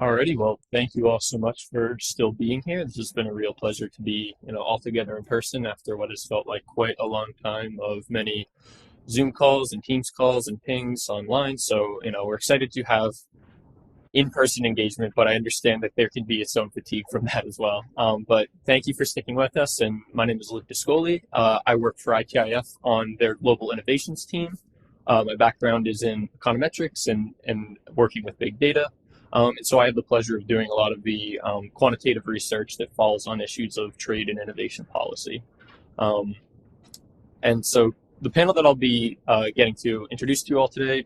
Alrighty, well, thank you all so much for still being here. This has been a real pleasure to be, all together in person after what has felt like quite a long time of many Zoom calls and Teams calls and pings online. So, we're excited to have in-person engagement, but I understand that there can be its own fatigue from that as well. But thank you for sticking with us. And my name is Luke Discoli. I work for ITIF on their global innovations team. My background is in econometrics and working with big data. And so I have the pleasure of doing a lot of the quantitative research that falls on issues of trade and innovation policy. Um, and so the panel that I'll be getting to introduce to you all today,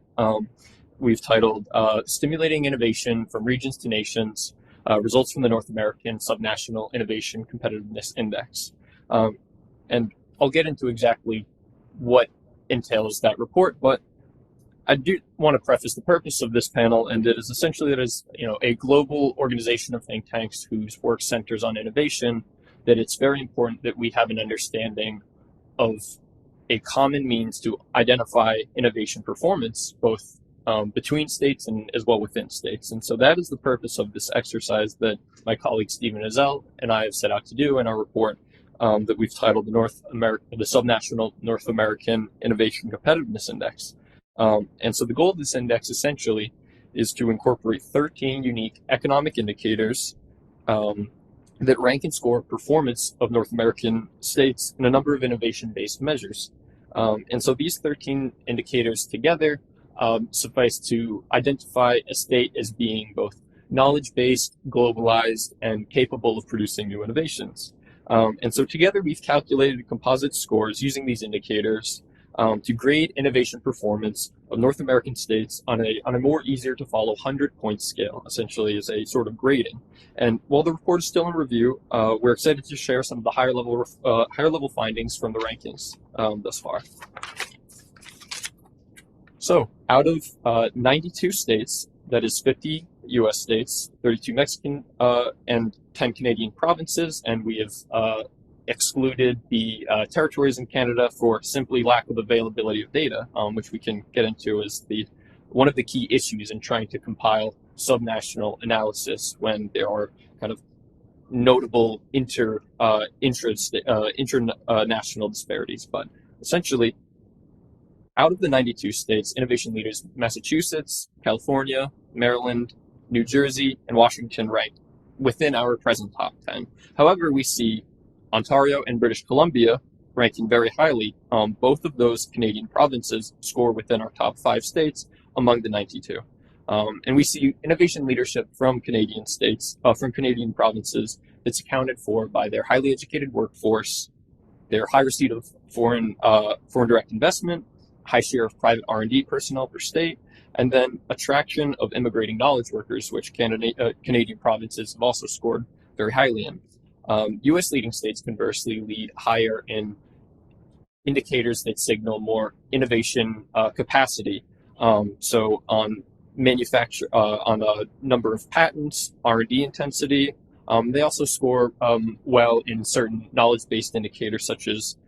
we've titled Stimulating Innovation from Regions to Nations, Results from the North American Subnational Innovation Competitiveness Index. And I'll get into exactly what entails that report, but I do want to preface the purpose of this panel, and it is essentially that as a global organization of think tanks whose work centers on innovation, that it's very important that we have an understanding of a common means to identify innovation performance, both between states and as well within states. And so that is the purpose of this exercise that my colleague Stephen Ezell and I have set out to do in our report that we've titled the Subnational North American Innovation Competitiveness Index. And so the goal of this index essentially is to incorporate 13 unique economic indicators that rank and score performance of North American states in a number of innovation-based measures. And so these 13 indicators together suffice to identify a state as being both knowledge-based, globalized, and capable of producing new innovations. And so together we've calculated composite scores using these indicators to grade innovation performance of North American states on a more easier to follow 100-point scale, essentially as a sort of grading. And while the report is still in review, we're excited to share some of the higher level findings from the rankings thus far. So out of 92 states, that is 50 U.S. states, 32 Mexican, and 10 Canadian provinces, and we have excluded the territories in Canada for simply lack of availability of data, which we can get into as one of the key issues in trying to compile subnational analysis when there are kind of notable international disparities. But essentially, out of the 92 states, innovation leaders Massachusetts, California, Maryland, New Jersey, and Washington rank within our present top 10. However, we see Ontario and British Columbia ranking very highly. Both of those Canadian provinces score within our top 5 states among the 92. And we see innovation leadership from Canadian provinces that's accounted for by their highly educated workforce, their high receipt of foreign direct investment, high share of private R&D personnel per state, and then attraction of immigrating knowledge workers, which Canadian provinces have also scored very highly in. U.S. leading states conversely lead higher in indicators that signal more innovation capacity. So on on a number of patents, R&D intensity. They also score well in certain knowledge-based indicators, such as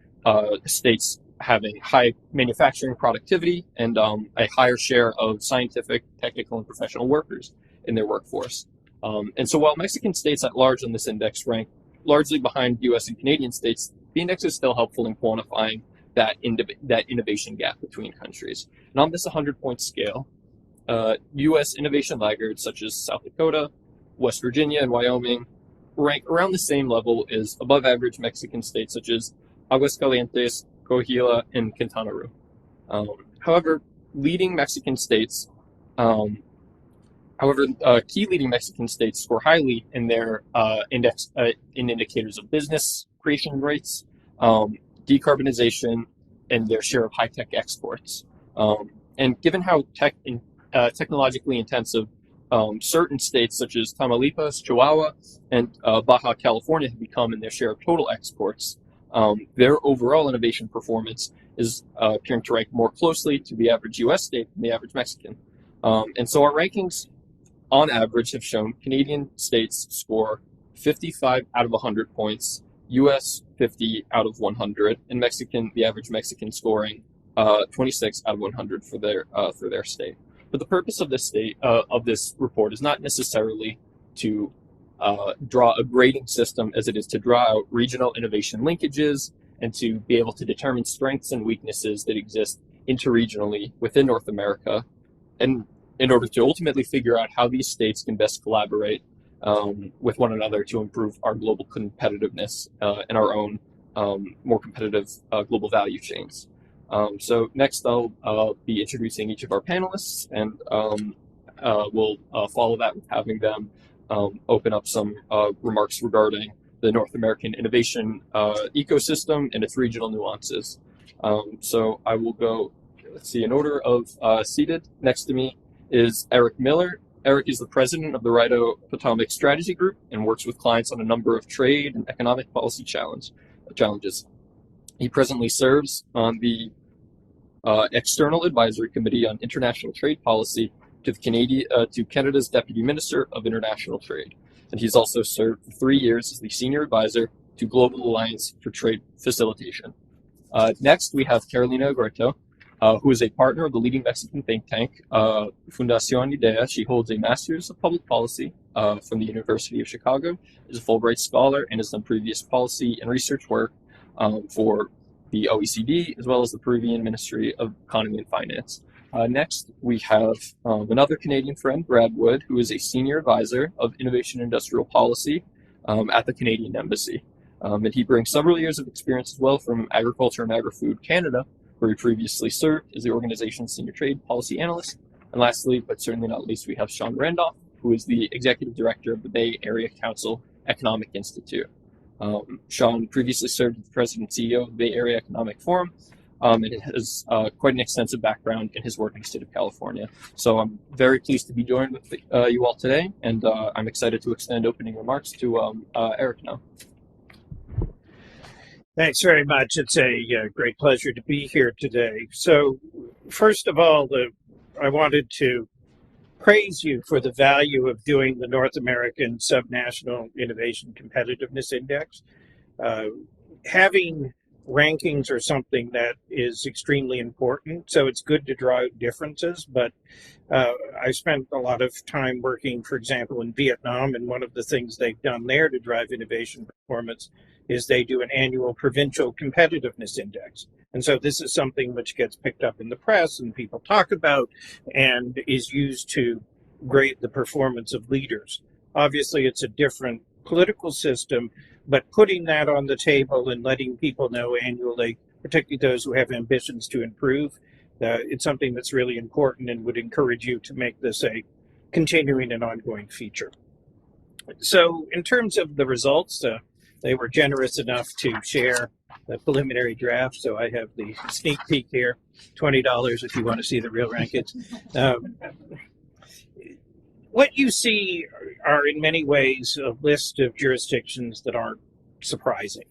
states having high manufacturing productivity and a higher share of scientific, technical, and professional workers in their workforce. And so while Mexican states at large on this index rank largely behind U.S. and Canadian states, the index is still helpful in quantifying that innovation gap between countries. And on this 100-point scale, U.S. innovation laggards such as South Dakota, West Virginia, and Wyoming rank around the same level as above average Mexican states such as Aguascalientes, Coahuila, and Quintana Roo. However, leading Mexican states, key leading Mexican states score highly in their indicators of business creation rates, decarbonization, and their share of high-tech exports. And given how technologically intensive certain states such as Tamaulipas, Chihuahua, and Baja California have become in their share of total exports, their overall innovation performance is appearing to rank more closely to the average U.S. state than the average Mexican. And so our rankings, on average, have shown Canadian states score 55 out of 100 points, U.S. 50 out of 100, and the average Mexican scoring 26 out of 100 for their state. But the purpose of this report is not necessarily to draw a grading system as it is to draw out regional innovation linkages and to be able to determine strengths and weaknesses that exist interregionally within North America, and in order to ultimately figure out how these states can best collaborate with one another to improve our global competitiveness and our own more competitive global value chains. So next I'll be introducing each of our panelists, and we'll follow that with having them open up some remarks regarding the North American innovation ecosystem and its regional nuances. So I will go, let's see, in order of seated. Next to me is Eric Miller. Eric is the president of the Rideau Potomac Strategy Group and works with clients on a number of trade and economic policy challenges. He presently serves on the External Advisory Committee on International Trade Policy to Canada's Deputy Minister of International Trade. And he's also served for 3 years as the Senior Advisor to Global Alliance for Trade Facilitation. Next, we have Carolina Guerto, who is a partner of the leading Mexican think tank, Fundación Idea. She holds a Master's of Public Policy from the University of Chicago, is a Fulbright Scholar, and has done previous policy and research work for the OECD, as well as the Peruvian Ministry of Economy and Finance. Next, we have another Canadian friend, Brad Wood, who is a Senior Advisor of Innovation and Industrial Policy at the Canadian Embassy. And he brings several years of experience as well from Agriculture and Agri-Food Canada, where he previously served as the organization's Senior Trade Policy Analyst. And lastly, but certainly not least, we have Sean Randolph, who is the Executive Director of the Bay Area Council Economic Institute. Sean previously served as the President and CEO of the Bay Area Economic Forum, and has quite an extensive background in his work in the state of California. So I'm very pleased to be joined with you all today, and I'm excited to extend opening remarks to Eric now. Thanks very much. It's a great pleasure to be here today. So first of all, I wanted to praise you for the value of doing the North American Subnational Innovation Competitiveness Index. Having rankings are something that is extremely important, so it's good to draw out differences, but I spent a lot of time working, for example, in Vietnam, and one of the things they've done there to drive innovation performance is they do an annual provincial competitiveness index. And so this is something which gets picked up in the press and people talk about and is used to grade the performance of leaders. Obviously, it's a different political system, but putting that on the table and letting people know annually, particularly those who have ambitions to improve, it's something that's really important and would encourage you to make this a continuing and ongoing feature. So in terms of the results, they were generous enough to share the preliminary draft, so I have the sneak peek here, $20 if you want to see the real rankings. What you see are in many ways a list of jurisdictions that aren't surprising.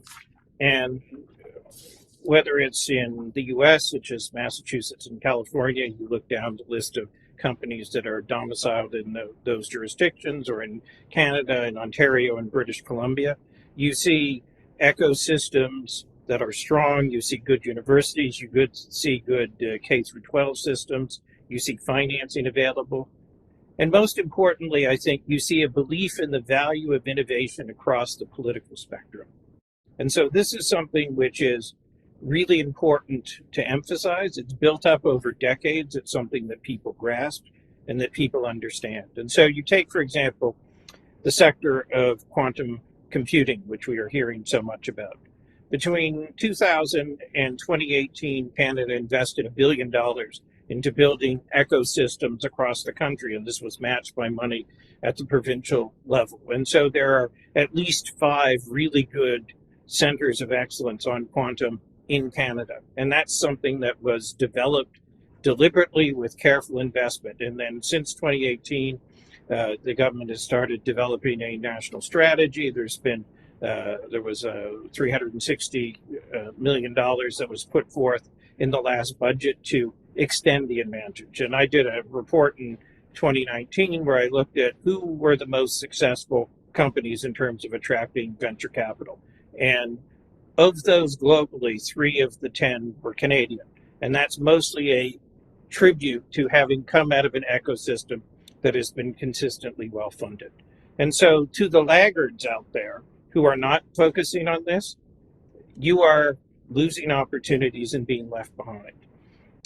And whether it's in the US, such as Massachusetts and California, you look down the list of companies that are domiciled in those jurisdictions, or in Canada and Ontario and British Columbia, you see ecosystems that are strong, you see good universities, you see good K through 12 systems, you see financing available. And most importantly, I think you see a belief in the value of innovation across the political spectrum. And so this is something which is really important to emphasize. It's built up over decades. It's something that people grasp and that people understand. And so you take, for example, the sector of quantum computing, which we are hearing so much about. Between 2000 and 2018, Canada invested $1 billion into building ecosystems across the country, and this was matched by money at the provincial level. And so there are at least 5 really good centers of excellence on quantum in Canada. And that's something that was developed deliberately with careful investment. And then since 2018, the government has started developing a national strategy. There was $360 million that was put forth in the last budget to extend the advantage. And I did a report in 2019 where I looked at who were the most successful companies in terms of attracting venture capital. And of those globally, 3 of the 10 were Canadian. And that's mostly a tribute to having come out of an ecosystem that has been consistently well funded. And so, to the laggards out there who are not focusing on this, you are losing opportunities and being left behind.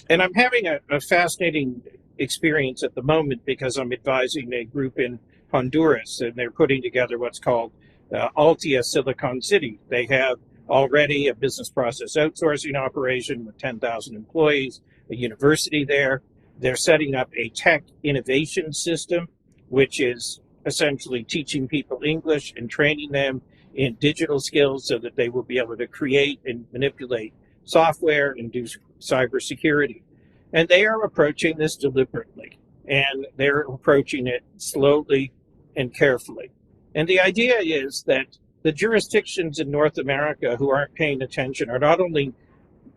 And I'm having a fascinating experience at the moment because I'm advising a group in Honduras, and they're putting together what's called Altia Silicon City. They have already a business process outsourcing operation with 10,000 employees, a university there. They're setting up a tech innovation system, which is essentially teaching people English and training them in digital skills so that they will be able to create and manipulate software and do cybersecurity. And they are approaching this deliberately, and they're approaching it slowly and carefully. And the idea is that the jurisdictions in North America who aren't paying attention are not only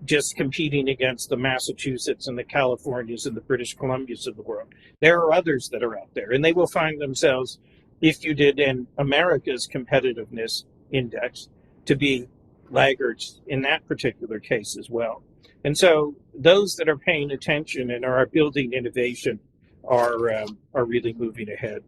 just competing against the Massachusetts and the Californias and the British Columbias of the world. There are others that are out there, and they will find themselves, if you did in America's competitiveness index, to be laggards in that particular case as well. And so those that are paying attention and are building innovation are really moving ahead.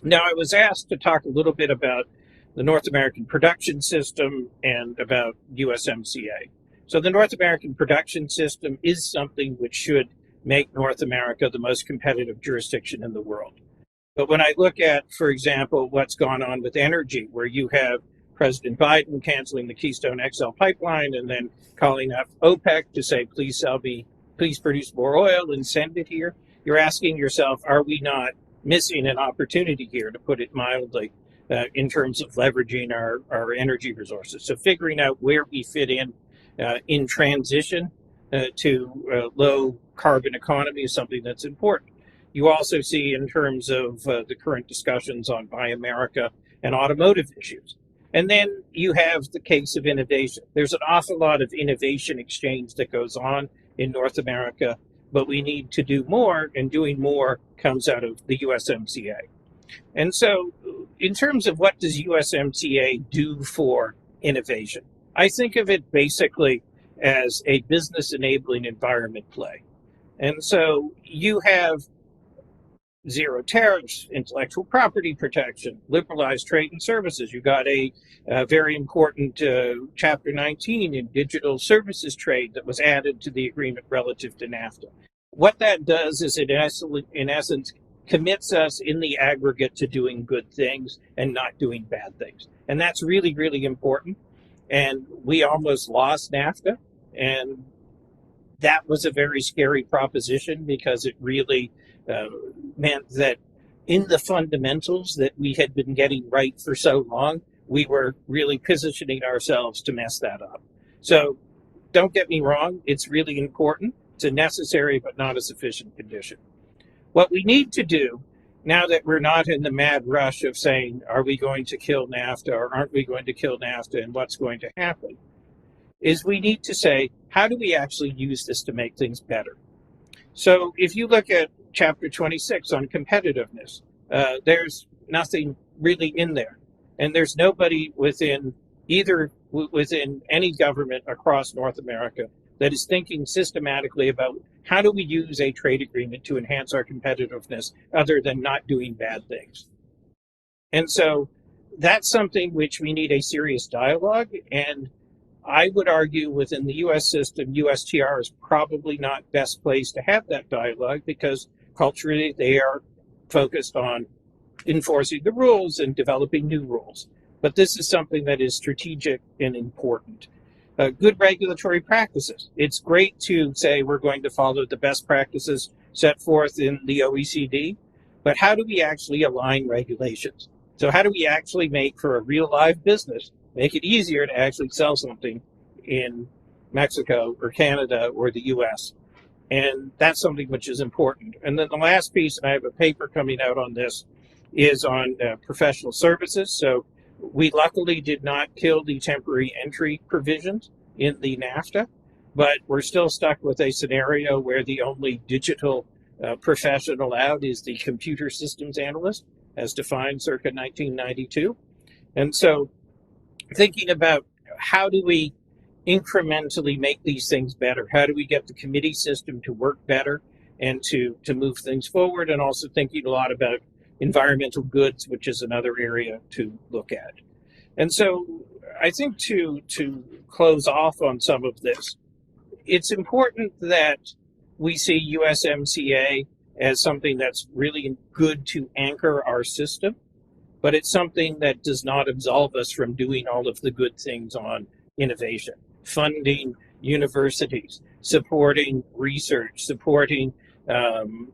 Now, I was asked to talk a little bit about the North American production system and about USMCA. So the North American production system is something which should make North America the most competitive jurisdiction in the world. But when I look at, for example, what's gone on with energy, where you have President Biden canceling the Keystone XL pipeline and then calling up OPEC to say, please produce more oil and send it here, you're asking yourself, are we not missing an opportunity here, to put it mildly, in terms of leveraging our energy resources? So figuring out where we fit in transition to low carbon economy is something that's important. You also see in terms of the current discussions on Buy America and automotive issues. And then you have the case of innovation. There's an awful lot of innovation exchange that goes on in North America, but we need to do more, and doing more comes out of the USMCA. And so in terms of what does USMCA do for innovation, I think of it basically as a business enabling environment play. And so you have zero tariffs, intellectual property protection, liberalized trade and services. You got a very important Chapter 19 in digital services trade that was added to the agreement relative to NAFTA. What that does is it, in essence, commits us in the aggregate to doing good things and not doing bad things. And that's really, really important. And we almost lost NAFTA. And that was a very scary proposition because it really meant that in the fundamentals that we had been getting right for so long, we were really positioning ourselves to mess that up. So don't get me wrong, it's really important. It's a necessary but not a sufficient condition. What we need to do, now that we're not in the mad rush of saying, are we going to kill NAFTA or aren't we going to kill NAFTA and what's going to happen, is we need to say, how do we actually use this to make things better? So if you look at Chapter 26 on competitiveness, there's nothing really in there. And there's nobody within any government across North America that is thinking systematically about how do we use a trade agreement to enhance our competitiveness other than not doing bad things. And so that's something which we need a serious dialogue. And I would argue within the U.S. system, USTR is probably not best placed to have that dialogue because culturally they are focused on enforcing the rules and developing new rules. But this is something that is strategic and important. Good regulatory practices. It's great to say we're going to follow the best practices set forth in the OECD, but how do we actually align regulations? So how do we actually make for a real live business, make it easier to actually sell something in Mexico or Canada or the US? And that's something which is important. And then the last piece, and I have a paper coming out on this, is on professional services. So we luckily did not kill the temporary entry provisions in the NAFTA, but we're still stuck with a scenario where the only digital profession allowed is the computer systems analyst, as defined circa 1992. And so thinking about how do we incrementally make these things better? How do we get the committee system to work better? and to move things forward, and also thinking a lot about environmental goods, which is another area to look at. And so I think to close off on some of this, it's important that we see USMCA as something that's really good to anchor our system, but it's something that does not absolve us from doing all of the good things on innovation, funding universities, supporting research, supporting um,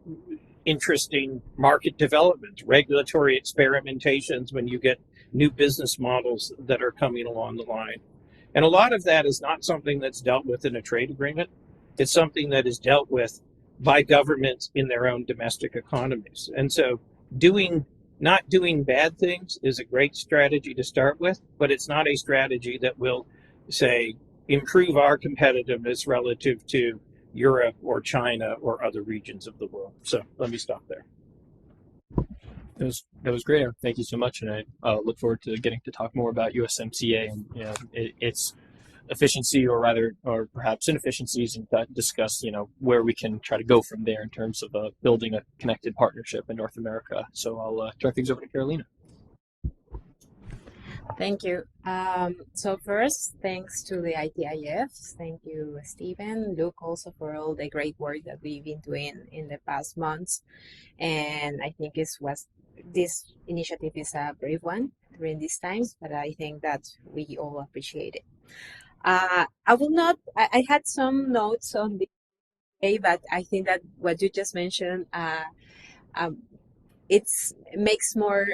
interesting market development, regulatory experimentations when you get new business models that are coming along the line. And a lot of that is not something that's dealt with in a trade agreement. It's something that is dealt with by governments in their own domestic economies. And so doing not doing bad things is a great strategy to start with, but it's not a strategy that will, say, improve our competitiveness relative to Europe or China or other regions of the world. So let me stop there. That was great, Aaron. Thank you so much, and I look forward to getting to talk more about USMCA and its efficiency, or rather, or perhaps inefficiencies, and discuss where we can try to go from there in terms of building a connected partnership in North America. So I'll turn things over to Carolina. Thank you. So first, thanks to the ITIF. Thank you, Stephen, Luke, also for all the great work that we've been doing in the past months. And I think this initiative is a brave one during these times, but I think that we all appreciate it. I will not, I had some notes on the day, but I think that what you just mentioned, it makes more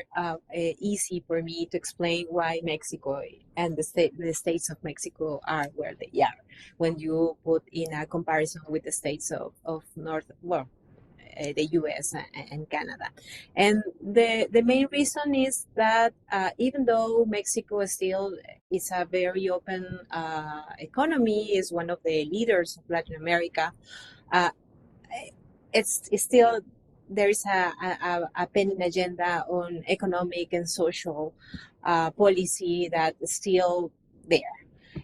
easy for me to explain why Mexico and the states of Mexico are where they are when you put in a comparison with the states of the US and Canada. And the main reason is that even though Mexico still is a very open economy, is one of the leaders of Latin America, it's still there is a pending agenda on economic and social policy that is still there.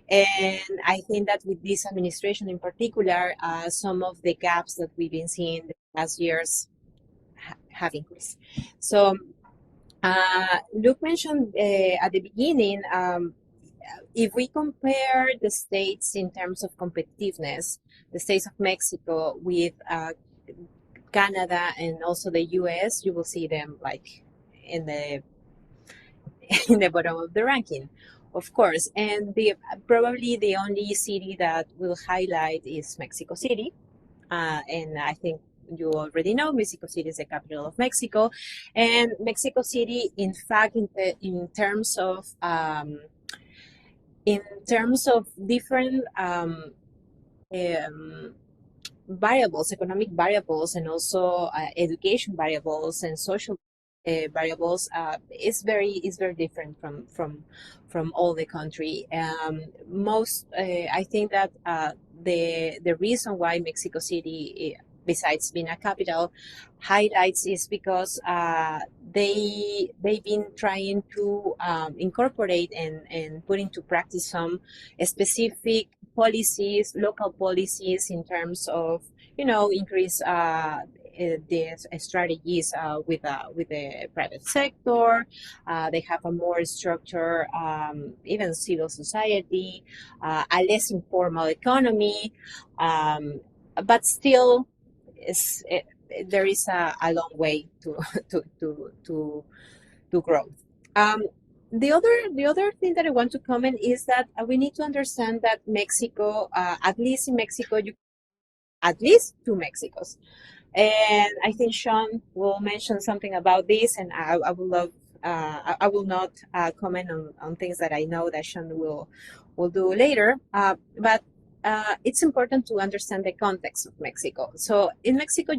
And I think that with this administration in particular, some of the gaps that we've been seeing the past years have increased. So Luke mentioned at the beginning, if we compare the states in terms of competitiveness, the states of Mexico with Canada and also the US, you will see them like in the in the bottom of the ranking, of course. And probably the only city that will highlight is Mexico City. And I think you already know Mexico City is the capital of Mexico. And Mexico City, in fact, in terms of different variables, economic variables, and also education variables and social variables, is very different from all the country. I think that the reason why Mexico City, besides being a capital, highlights is because they've been trying to incorporate and put into practice some specific policies, local policies in terms of increase the strategies with the private sector. They have a more structured, even civil society, a less informal economy, but still there is a long way to to growth. The other thing that I want to comment is that we need to understand that Mexico, at least in Mexico, at least two Mexicos. And I think Sean will mention something about this, and I will love. I will not comment on things that I know that Sean will do later. But it's important to understand the context of Mexico. So in Mexico,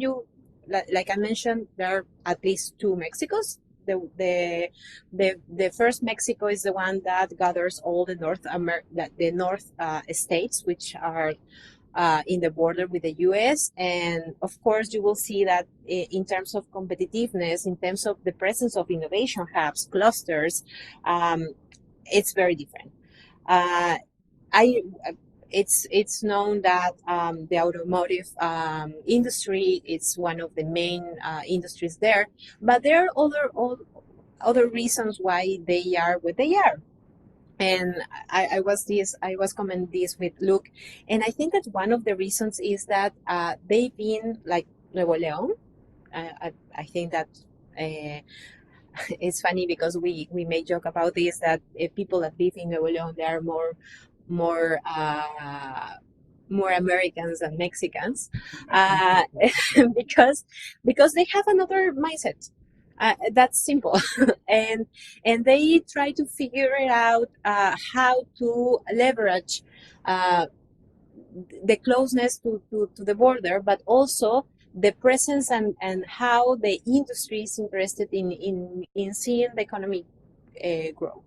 like I mentioned, there are at least two Mexicos. The first Mexico is the one that gathers all the North states, which are in the border with the US. And of course, you will see that in terms of competitiveness, in terms of the presence of innovation hubs, clusters, it's very different. it's known that the automotive industry is one of the main industries there, but there are other reasons why they are what they are. And I was commenting this with Luke, and I think that one of the reasons is that they've been like Nuevo León. I think that uh, it's funny because we may joke about this, that people that live in Nuevo León, they are more more Americans than Mexicans, uh, because they have another mindset. That's simple, and they try to figure it out how to leverage uh, the closeness to the border, but also the presence and how the industry is interested in seeing the economy grow.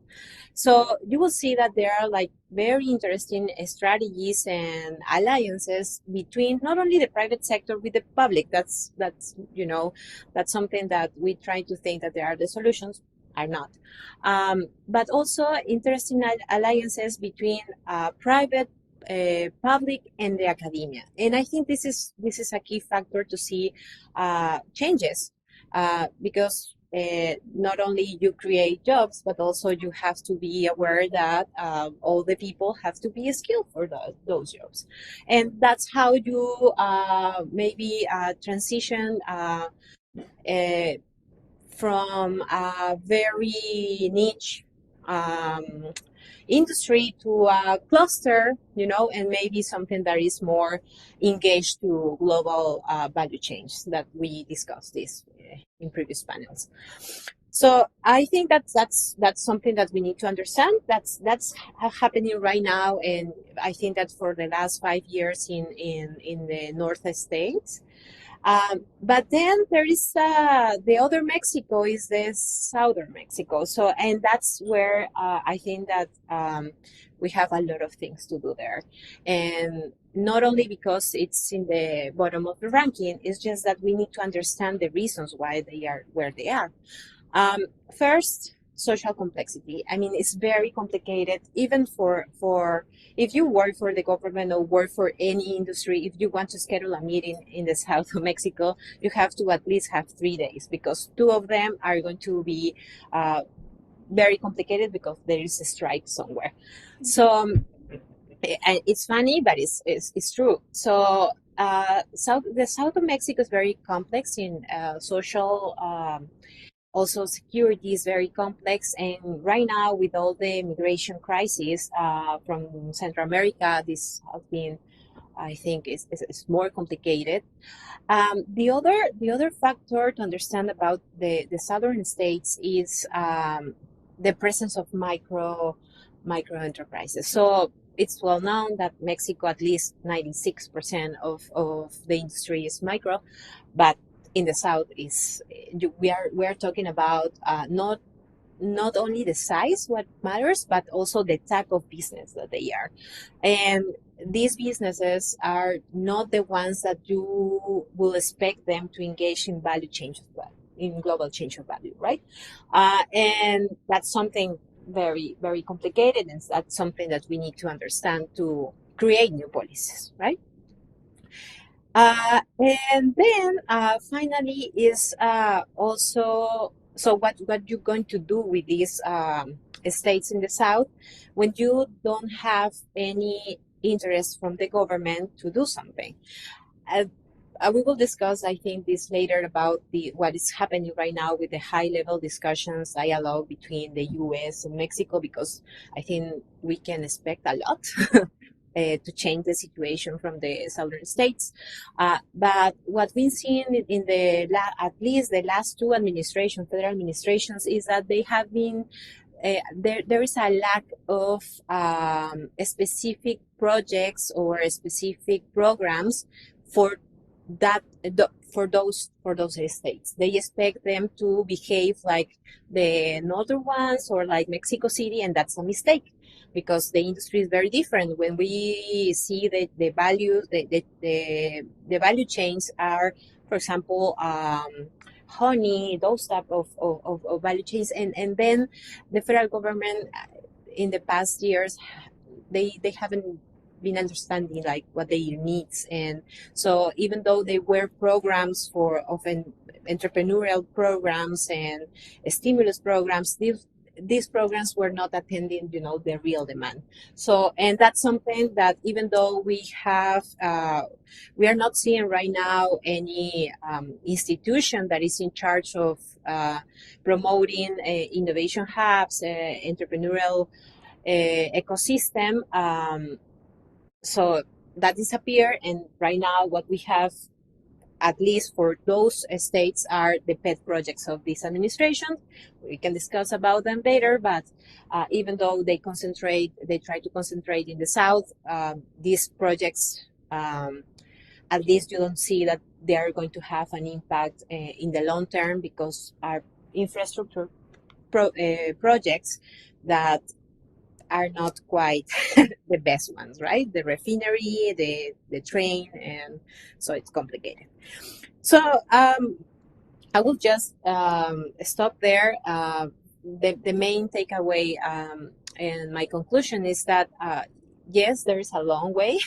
So you will see that there are like very interesting strategies and alliances between not only the private sector with the public. That's that's something that we try to think that there are the solutions, are not, but also interesting alliances between private, public, and the academia. And I think this is a key factor to see changes, because not only you create jobs, but also you have to be aware that all the people have to be skilled for those jobs. And that's how you maybe transition uh, from a very niche um, industry to a cluster, and maybe something that is more engaged to global value chains that we discussed this in previous panels. So I think that's something that we need to understand. That's happening right now, and I think that for the last 5 years in the North States. But then there is the other Mexico is the southern Mexico. So, and that's where I think that we have a lot of things to do there. And not only because it's in the bottom of the ranking, it's just that we need to understand the reasons why they are where they are. First, social complexity. I mean, it's very complicated, even for if you work for the government or work for any industry. If you want to schedule a meeting in the south of Mexico, you have to at least have 3 days, because two of them are going to be very complicated because there is a strike somewhere. So it's funny, but it's true. So the south of Mexico is very complex in social. Also, security is very complex, and right now, with all the migration crisis from Central America, this has been, I think, is more complicated. The other factor to understand about the southern states is the presence of micro enterprises. So it's well known that Mexico, at least 96% of the industry is micro, but in the south is we are talking about not only the size what matters, but also the type of business that they are. And these businesses are not the ones that you will expect them to engage in value change as well, in global change of value, right? And that's something very, very complicated, and that's something that we need to understand to create new policies, right? And then finally is also, so what you're going to do with these states in the south when you don't have any interest from the government to do something. Uh, we will discuss, I think, this later about what is happening right now with the high-level discussions, dialogue between the U.S. and Mexico, because I think we can expect a lot to change the situation from the southern states. But what we've seen in at least the last two federal administrations, is that they have been there is a lack of specific projects or specific programs for that for those states. They expect them to behave like the northern ones or like Mexico City, and that's a mistake, because the industry is very different. When we see the values, the value chains are, for example, honey, those type of value chains, and then the federal government in the past years, they haven't been understanding like what their needs. And so even though they were programs for often entrepreneurial programs and stimulus programs, these programs were not attending, the real demand. So, and that's something that even though we are not seeing right now any institution that is in charge of promoting innovation hubs, entrepreneurial ecosystem. So that disappeared, and right now what we have, at least for those states, are the pet projects of this administration. We can discuss about them later, but even though they try to concentrate in the south, these projects, at least you don't see that they are going to have an impact in the long term, because our infrastructure projects that are not quite the best ones, right? The refinery, the train, and so it's complicated. So I will just stop there. The main takeaway and my conclusion is that yes, there is a long way,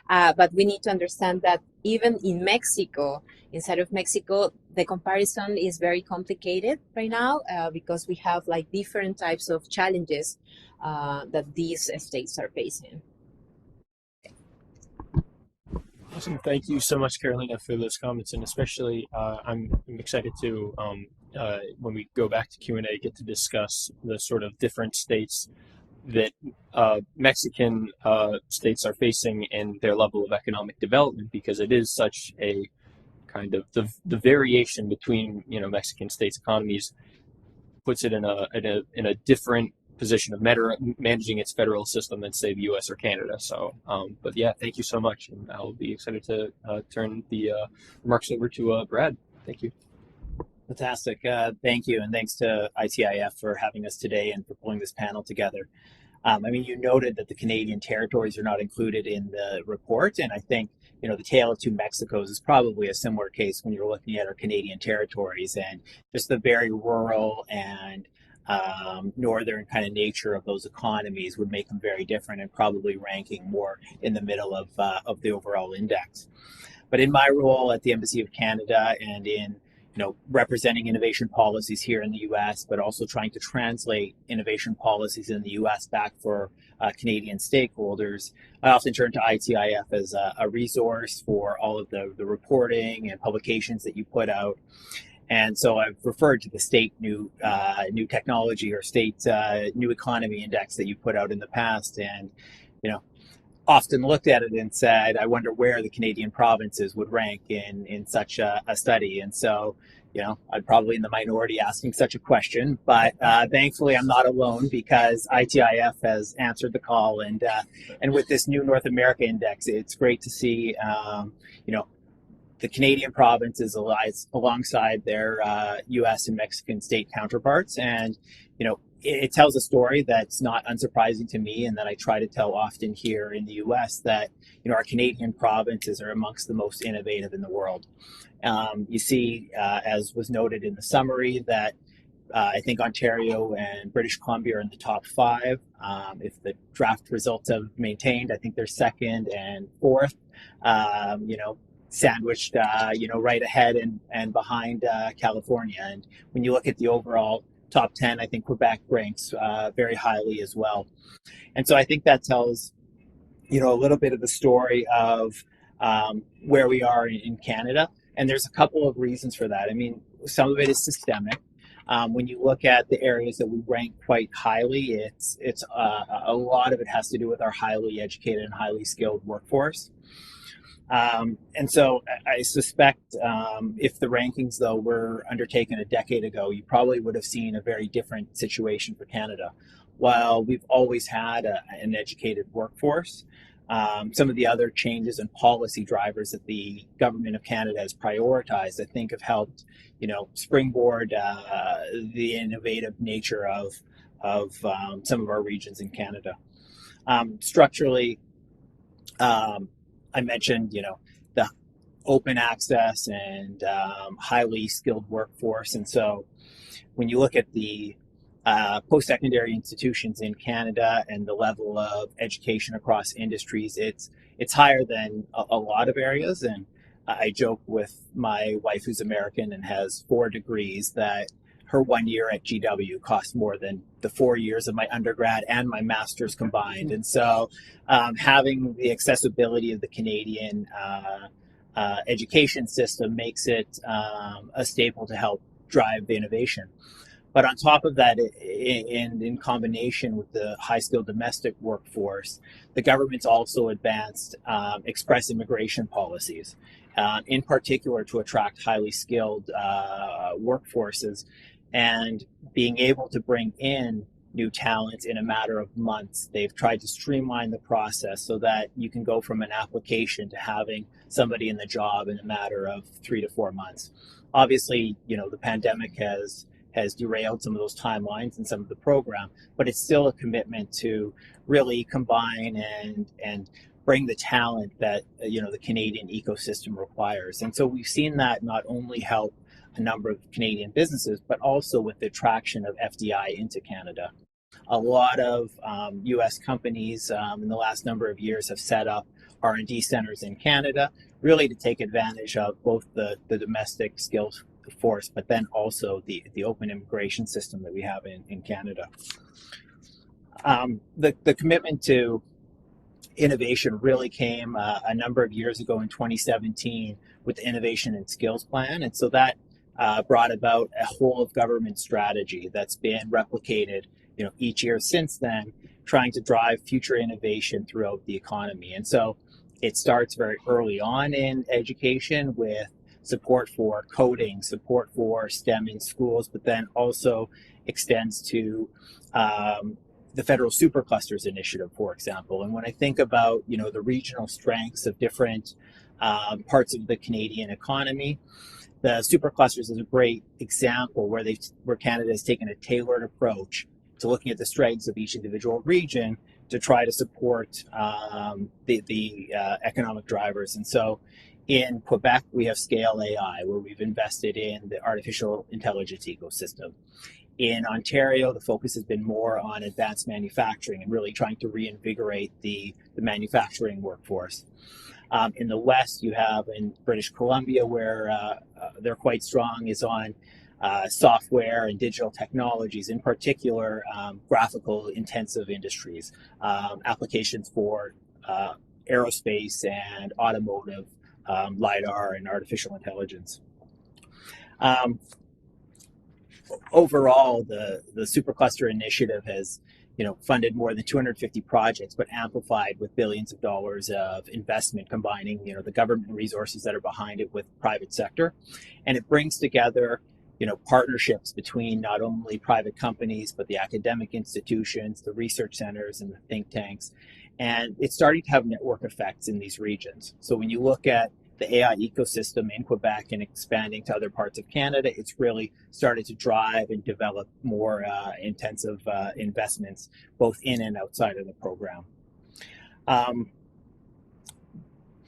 but we need to understand that even in Mexico, inside of Mexico, the comparison is very complicated right now because we have like different types of challenges that these states are facing. Awesome. Thank you so much, Carolina, for those comments, and especially I'm excited to when we go back to Q&A, get to discuss the sort of different states that Mexican states are facing and their level of economic development, because it is such a kind of the variation between Mexican states' economies puts it in a different position of managing its federal system than, say, the U.S. or Canada. So, but yeah, thank you so much, and I'll be excited to turn the remarks over to Brad. Thank you. Fantastic. Thank you, and thanks to ITIF for having us today and for pulling this panel together. I mean, you noted that the Canadian territories are not included in the report, and I think the Tale of Two Mexicos is probably a similar case when you're looking at our Canadian territories, and just the very rural and northern kind of nature of those economies would make them very different, and probably ranking more in the middle of the overall index. But in my role at the Embassy of Canada and in representing innovation policies here in the U.S., but also trying to translate innovation policies in the U.S. back for Canadian stakeholders, I often turn to ITIF as a resource for all of the reporting and publications that you put out. And so I've referred to the state new technology or state new economy index that you put out in the past, and often looked at it and said, I wonder where the Canadian provinces would rank in such a study. And so, I'm probably in the minority asking such a question, but thankfully I'm not alone, because ITIF has answered the call. And with this new North America index, it's great to see, the Canadian provinces alongside their U.S. and Mexican state counterparts. And, it tells a story that's not unsurprising to me, and that I try to tell often here in the U.S., that our Canadian provinces are amongst the most innovative in the world. You see, as was noted in the summary, that I think Ontario and British Columbia are in the top 5. If the draft results have maintained, I think they're second and fourth. Sandwiched, right ahead and behind California. And when you look at the overall top 10, I think Quebec ranks very highly as well. And so I think that tells, a little bit of the story of where we are in Canada. And there's a couple of reasons for that. I mean, some of it is systemic. When you look at the areas that we rank quite highly, it's a lot of it has to do with our highly educated and highly skilled workforce. And so I suspect if the rankings, though, were undertaken a decade ago, you probably would have seen a very different situation for Canada. While we've always had an educated workforce, some of the other changes and policy drivers that the government of Canada has prioritized, I think, have helped, springboard the innovative nature of some of our regions in Canada. Structurally, I mentioned, the open access and highly skilled workforce. And so when you look at the post-secondary institutions in Canada and the level of education across industries, it's higher than a lot of areas. And I joke with my wife, who's American and has 4 degrees, that her 1 year at GW cost more than the 4 years of my undergrad and my master's combined. And so having the accessibility of the Canadian education system makes it a staple to help drive the innovation. But on top of that, and in combination with the high-skilled domestic workforce, the government's also advanced express immigration policies, in particular to attract highly skilled workforces, and being able to bring in new talent in a matter of months. They've tried to streamline the process so that you can go from an application to having somebody in the job in a matter of 3 to 4 months. Obviously, the pandemic has derailed some of those timelines and some of the program, but it's still a commitment to really combine and bring the talent that the Canadian ecosystem requires. And so we've seen that not only help a number of Canadian businesses, but also with the attraction of FDI into Canada. A lot of U.S. companies in the last number of years have set up R&D centers in Canada, really to take advantage of both the domestic skills force, but then also the open immigration system that we have in Canada. The commitment to innovation really came a number of years ago in 2017 with the Innovation and Skills Plan. And so that brought about a whole of government strategy that's been replicated each year since then, trying to drive future innovation throughout the economy. And so it starts very early on in education with support for coding, support for STEM in schools, but then also extends to the federal superclusters initiative, for example. And when I think about the regional strengths of different parts of the Canadian economy, the superclusters is a great example where Canada has taken a tailored approach to looking at the strengths of each individual region to try to support the economic drivers. And so in Quebec, we have Scale AI, where we've invested in the artificial intelligence ecosystem. In Ontario, the focus has been more on advanced manufacturing and really trying to reinvigorate the manufacturing workforce. In the West, you have in British Columbia, where they're quite strong, is on software and digital technologies, in particular graphical intensive industries, applications for aerospace and automotive, LiDAR and artificial intelligence. Overall, the Supercluster Initiative has funded more than 250 projects, but amplified with billions of dollars of investment, combining the government resources that are behind it with private sector. And it brings together partnerships between not only private companies, but the academic institutions, the research centers, and the think tanks. And it's starting to have network effects in these regions. So when you look at the AI ecosystem in Quebec and expanding to other parts of Canada, it's really started to drive and develop more intensive investments, both in and outside of the program.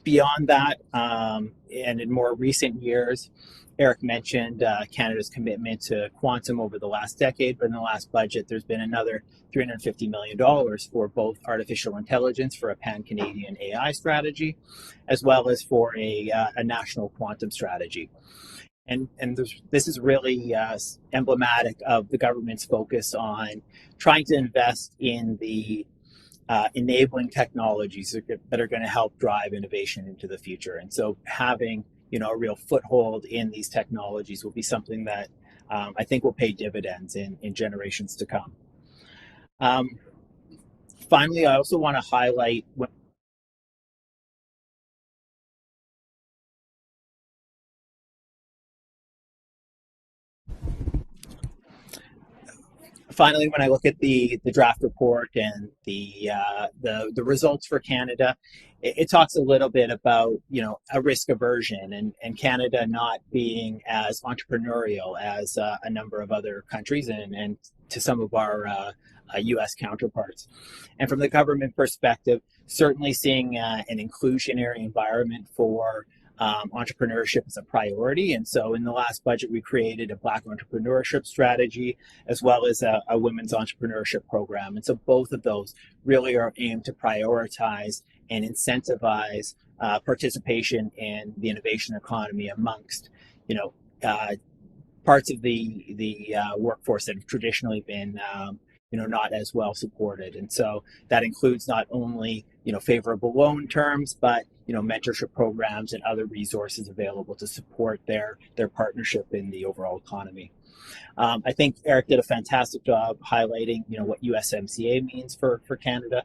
Beyond that, and in more recent years, Eric mentioned Canada's commitment to quantum over the last decade, but in the last budget, there's been another $350 million for both artificial intelligence for a pan-Canadian AI strategy, as well as for a national quantum strategy. And this is really emblematic of the government's focus on trying to invest in the enabling technologies that are going to help drive innovation into the future. And so having a real foothold in these technologies will be something that I think will pay dividends in generations to come. Finally, I also want to highlight when I look at the draft report and the results for Canada, it talks a little bit about a risk aversion and Canada not being as entrepreneurial as a number of other countries and to some of our U.S. counterparts. And from the government perspective, certainly seeing an inclusionary environment for entrepreneurship is a priority. And so in the last budget, we created a Black entrepreneurship strategy as well as a women's entrepreneurship program. And so both of those really are aimed to prioritize and incentivize participation in the innovation economy amongst, parts of the workforce that have traditionally been not as well supported. And so that includes not only favorable loan terms, but mentorship programs and other resources available to support their partnership in the overall economy. I think Eric did a fantastic job highlighting what USMCA means for Canada.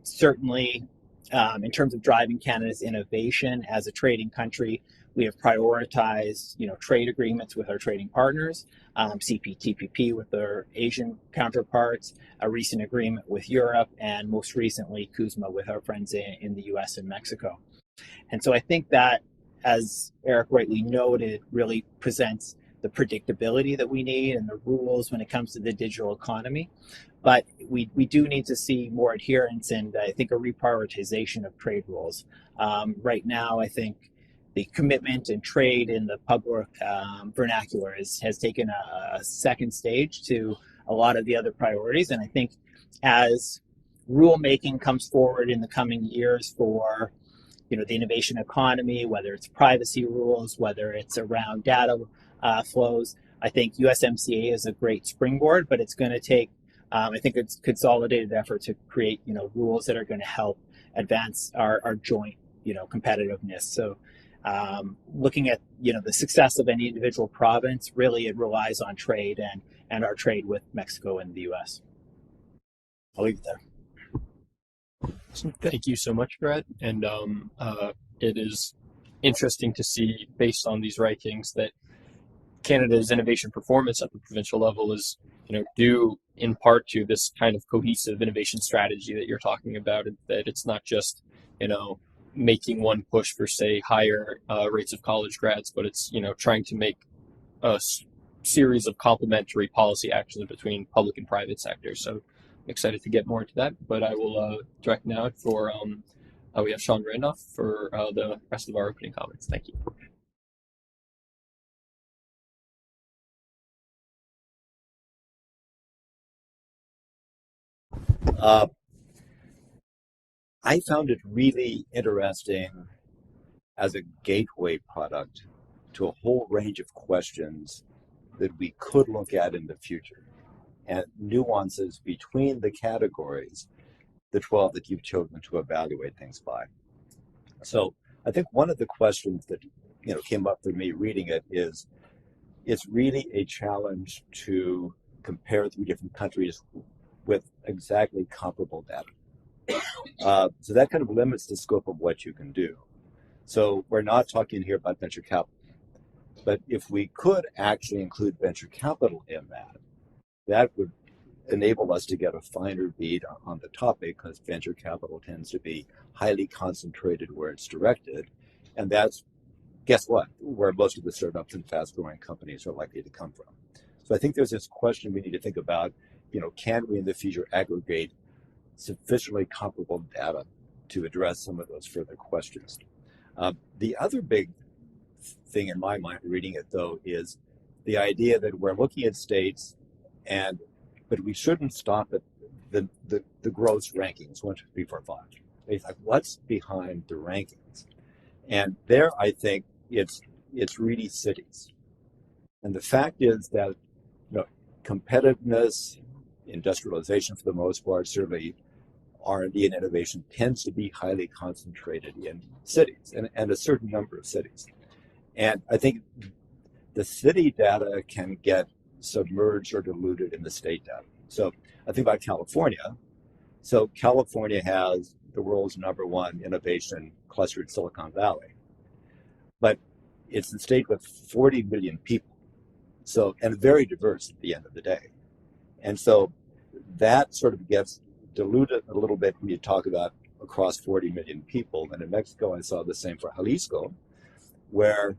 Certainly, in terms of driving Canada's innovation as a trading country, we have prioritized trade agreements with our trading partners, CPTPP with our Asian counterparts, a recent agreement with Europe, and most recently CUSMA with our friends in the US and Mexico. And so I think that, as Eric rightly noted, really presents the predictability that we need and the rules when it comes to the digital economy. But we do need to see more adherence and I think a reprioritization of trade rules. Right now, I think the commitment and trade in the public vernacular has taken a second stage to a lot of the other priorities. And I think as rulemaking comes forward in the coming years for the innovation economy, whether it's privacy rules, whether it's around data flows, I think USMCA is a great springboard, but it's going to take, I think it's consolidated effort to create, rules that are going to help advance our joint, competitiveness. So looking at, the success of any individual province, really it relies on trade and our trade with Mexico and the US. I'll leave it there. Thank you so much, Brett. And it is interesting to see, based on these rankings, that Canada's innovation performance at the provincial level is, due in part to this kind of cohesive innovation strategy that you're talking about. That it's not just, making one push for, say, higher rates of college grads, but it's, trying to make a series of complementary policy actions between public and private sectors. So excited to get more into that, but I will direct now for we have Sean Randolph for the rest of our opening comments. Thank you. I found it really interesting as a gateway product to a whole range of questions that we could look at in the future and nuances between the categories, the 12 that you've chosen to evaluate things by. So I think one of the questions that came up for me reading it is, it's really a challenge to compare three different countries with exactly comparable data. So that kind of limits the scope of what you can do. So we're not talking here about venture capital, but if we could actually include venture capital in that would enable us to get a finer bead on the topic, because venture capital tends to be highly concentrated where it's directed. And that's, guess what, where most of the startups and fast-growing companies are likely to come from. So I think there's this question we need to think about, can we in the future aggregate sufficiently comparable data to address some of those further questions? The other big thing in my mind reading it, though, is the idea that we're looking at states, but we shouldn't stop at the gross rankings, 1, 2, 3, 4, 5. It's like, what's behind the rankings? And there, I think it's really cities. And the fact is that competitiveness, industrialization for the most part, certainly R&D and innovation tends to be highly concentrated in cities and a certain number of cities. And I think the city data can get submerged or diluted in the state data. So I think about California. So California has the world's #1 innovation cluster in Silicon Valley, but it's the state with 40 million people. So, and very diverse at the end of the day. And so that sort of gets diluted a little bit when you talk about across 40 million people. And in Mexico, I saw the same for Jalisco, where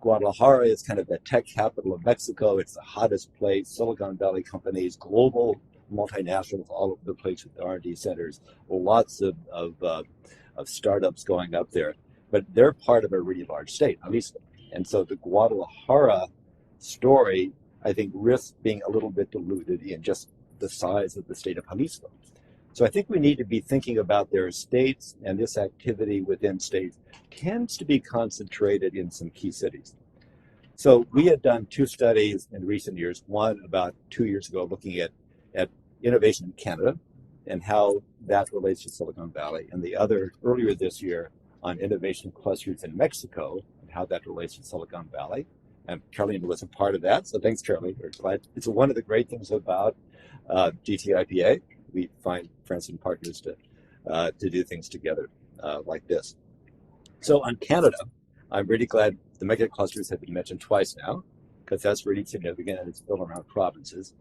Guadalajara is kind of the tech capital of Mexico. It's the hottest place, Silicon Valley companies, global multinationals all over the place with R&D centers, lots of startups going up there. but they're part of a really large state, Jalisco. And so the Guadalajara story, I think, risks being a little bit diluted in just the size of the state of Jalisco. So I think we need to be thinking about their states, and this activity within states tends to be concentrated in some key cities. So we had done two studies in recent years, one about 2 years ago looking at innovation in Canada and how that relates to Silicon Valley, and the other earlier this year on innovation clusters in Mexico and how that relates to Silicon Valley. And Caroline was a part of that, so thanks, Caroline. We're glad. It's one of the great things about GTIPA. We find friends and partners to do things together like this. So on Canada, I'm really glad the mega clusters have been mentioned twice now, because that's really significant and it's built around provinces.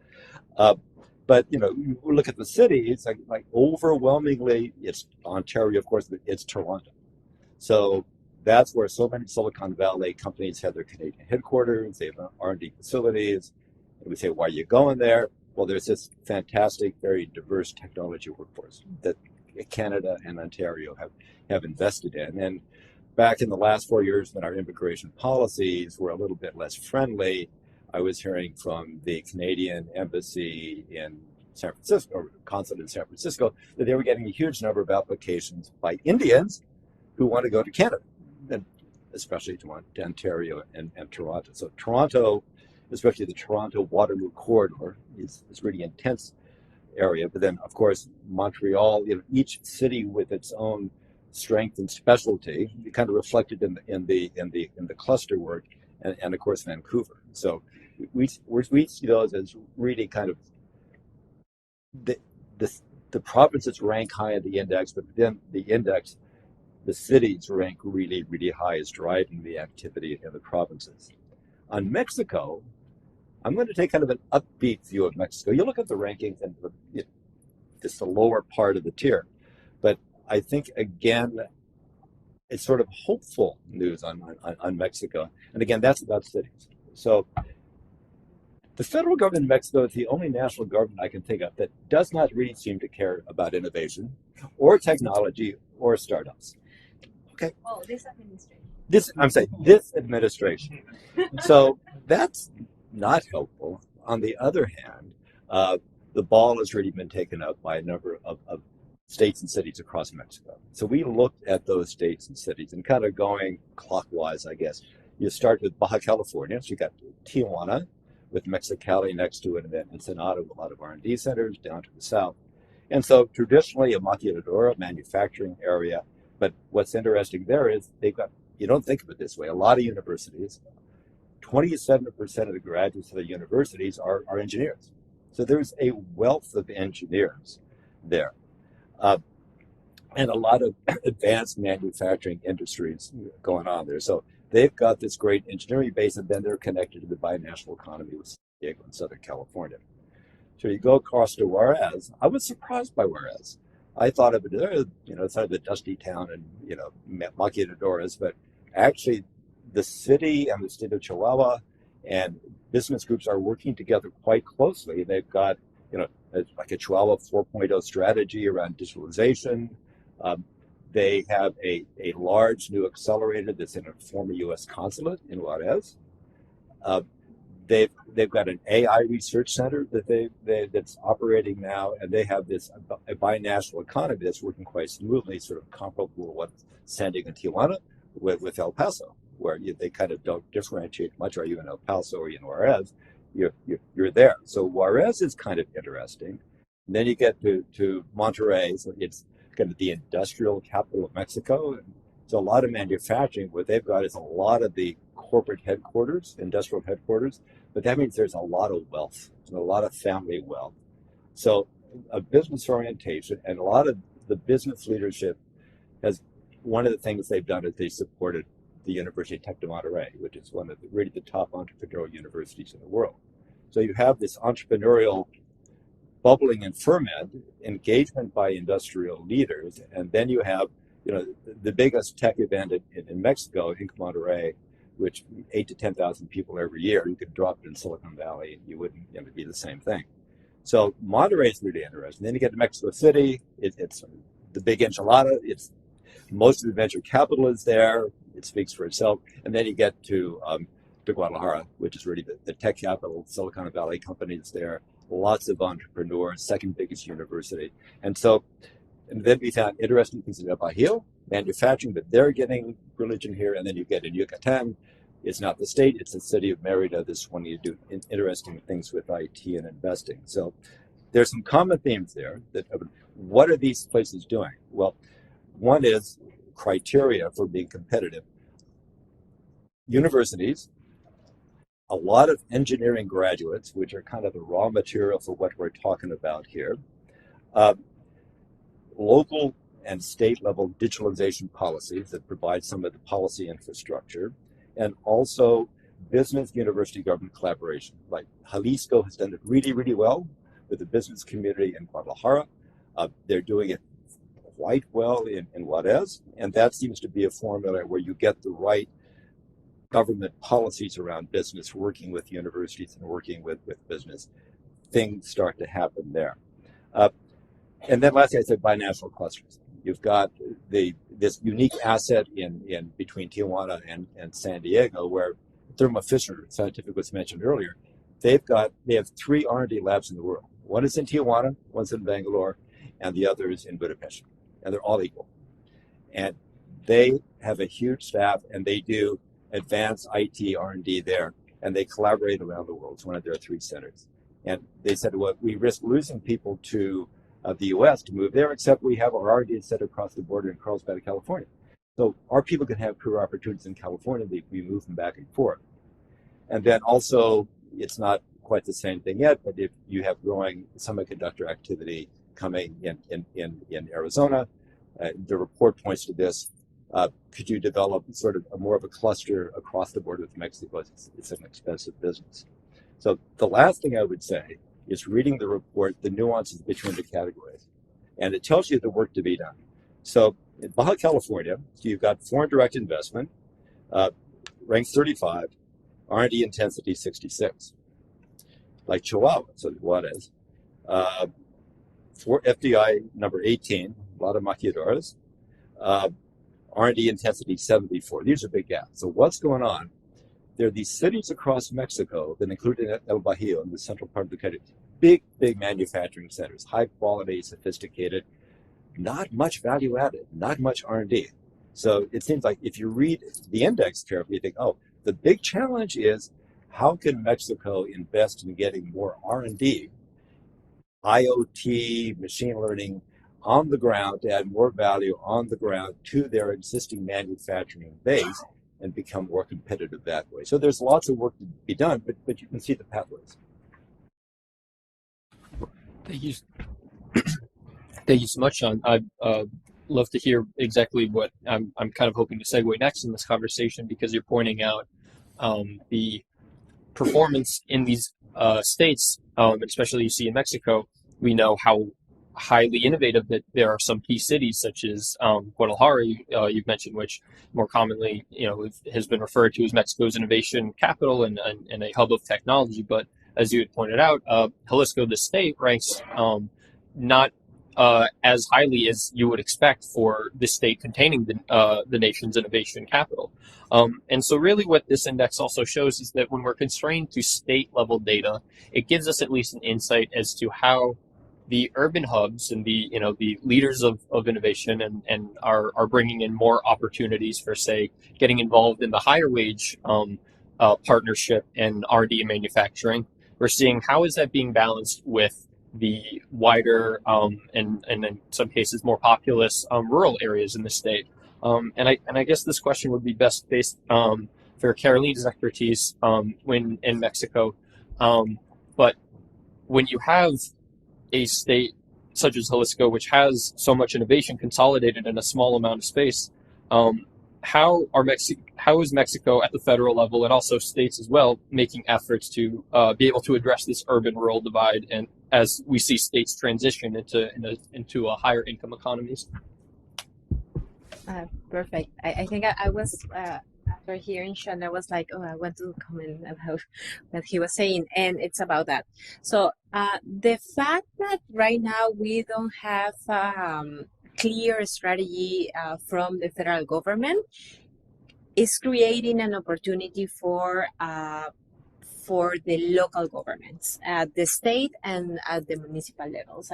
But you look at the cities, like overwhelmingly, it's Ontario, of course, but it's Toronto. So that's where so many Silicon Valley companies have their Canadian headquarters. They have R&D facilities. And we say, why are you going there? Well, there's this fantastic, very diverse technology workforce that Canada and Ontario have invested in. And back in the last 4 years, when our immigration policies were a little bit less friendly, I was hearing from the Canadian embassy in San Francisco, or consulate in San Francisco, that they were getting a huge number of applications by Indians who want to go to Canada, and especially to Ontario and Toronto. So Toronto, especially the Toronto-Waterloo corridor, is really intense area. But then, of course, Montreal, each city with its own strength and specialty, kind of reflected in the cluster work, and of course Vancouver. So we see those as really kind of the provinces rank high in the index, but then the index, the cities rank really, really high as driving the activity in the provinces. On Mexico, I'm going to take kind of an upbeat view of Mexico. You look at the rankings and just the lower part of the tier, but I think again, it's sort of hopeful news on Mexico. And again, that's about cities. So the federal government in Mexico is the only national government I can think of that does not really seem to care about innovation or technology or startups. Okay. Oh, this administration. This administration. So that's not helpful. On the other hand, the ball has really been taken up by a number of states and cities across Mexico. So we looked at those states and cities and kind of going clockwise, I guess. You start with Baja California. So you got Tijuana with Mexicali next to it, and then Ensenada with a lot of R&D centers down to the south. And so traditionally a maquiladora manufacturing area. But what's interesting there is they've got, you don't think of it this way, a lot of universities, 27% of the graduates of the universities are engineers. So there's a wealth of engineers there. And a lot of advanced manufacturing industries going on there. So they've got this great engineering base, and then they're connected to the binational economy with San Diego and Southern California. So you go across to Juarez. I was surprised by Juarez. I thought of it as, it's sort of the dusty town and, maquiladoras, but actually the city and the state of Chihuahua and business groups are working together quite closely. They've got, like a Chihuahua 4.0 strategy around digitalization. They have a large new accelerator that's in a former U.S. consulate in Juarez. They've got an AI research center that's operating now, and they have this a binational economy that's working quite smoothly, sort of comparable to what San Diego and Tijuana with El Paso, where they kind of don't differentiate much. Are you in El Paso or in Juarez? You're there. So Juarez is kind of interesting. And then you get to Monterrey, so it's kind of the industrial capital of Mexico. And so a lot of manufacturing, what they've got is a lot of the corporate headquarters, industrial headquarters, but that means there's a lot of wealth and a lot of family wealth. So a business orientation, and a lot of the business leadership has, one of the things they've done is they supported the University of Tec de Monterrey, which is one of really the top entrepreneurial universities in the world. So you have this entrepreneurial bubbling and ferment, engagement by industrial leaders, and then you have, the biggest tech event in Mexico, in Monterrey, which 8,000 to 10,000 people every year. You could drop it in Silicon Valley, and you wouldn't, it'd be the same thing. So Monterrey is really interesting. Then you get to Mexico City. It's the big enchilada. It's Most of the venture capital is there. It speaks for itself. And then you get to Guadalajara, which is really the tech capital, Silicon Valley companies there, lots of entrepreneurs, second biggest university. And then we found interesting things in El Bajío, manufacturing, but they're getting religion here. And then you get in Yucatan, it's not the state, it's the city of Mérida that's wanting to do interesting things with IT and investing. So there's some common themes there. What are these places doing? Well, one is criteria for being competitive. Universities, a lot of engineering graduates, which are kind of the raw material for what we're talking about here. Local and state level digitalization policies that provide some of the policy infrastructure, and also business university government collaboration. Like Jalisco has done it really, really well with the business community in Guadalajara. They're doing it quite well in Juarez, and that seems to be a formula where you get the right government policies around business, working with universities and working with business. Things start to happen there. And then lastly, I said binational clusters. You've got this unique asset in between Tijuana and San Diego, where Thermo Fisher Scientific was mentioned earlier. They have 3 R&D labs in the world. One is in Tijuana, one's in Bangalore, and the other is in Budapest. And they're all equal. And they have a huge staff, and they do advanced IT R&D there, and they collaborate around the world. It's one of their 3 centers. And they said, well, we risk losing people to the U.S. to move there, except we have our R&D set across the border in Carlsbad, California. So our people can have career opportunities in California. We move them back and forth. And then also, it's not quite the same thing yet, but if you have growing semiconductor activity coming in Arizona, the report points to this. Could you develop sort of more of a cluster across the border with Mexico? It's an expensive business. So the last thing I would say is reading the report, the nuances between the categories. And it tells you the work to be done. So in Baja California, you've got foreign direct investment, ranks 35, R&D intensity 66. Like Chihuahua, so Juarez, for FDI number 18, a lot of maquiladoras, R&D intensity 74. These are big gaps. So what's going on? There are these cities across Mexico that include El Bajío in the central part of the country. Big manufacturing centers, high quality, sophisticated, not much value added, not much R&D. So it seems like if you read the index carefully, you think, oh, the big challenge is how can Mexico invest in getting more R&D, IoT, machine learning on the ground to add more value on the ground to their existing manufacturing base and become more competitive that way. So there's lots of work to be done, but you can see the pathways. Thank you. Thank you so much, Sean. I'd love to hear exactly what I'm kind of hoping to segue next in this conversation, because you're pointing out the performance in these states, especially you see in Mexico. We know how highly innovative that there are some key cities such as Guadalajara, you've mentioned, which more commonly has been referred to as Mexico's innovation capital and a hub of technology. But as you had pointed out, Jalisco, the state, ranks not as highly as you would expect for the state containing the nation's innovation capital. And so really what this index also shows is that when we're constrained to state level data, it gives us at least an insight as to how the urban hubs and the leaders of innovation and are bringing in more opportunities for, say, getting involved in the higher wage partnership and R&D and manufacturing. We're seeing how is that being balanced with the wider and in some cases more populous rural areas in the state. And I guess this question would be best based for Caroline's expertise when in Mexico. But when you have a state such as Jalisco, which has so much innovation consolidated in a small amount of space, how is Mexico at the federal level and also states as well making efforts to be able to address this urban-rural divide, and as we see states transition into a higher income economies? Perfect. I think I was after hearing Sean, I was like, oh, I want to comment about what he was saying, and it's about that. So the fact that right now we don't have clear strategy from the federal government is creating an opportunity for the local governments at the state and at the municipal levels.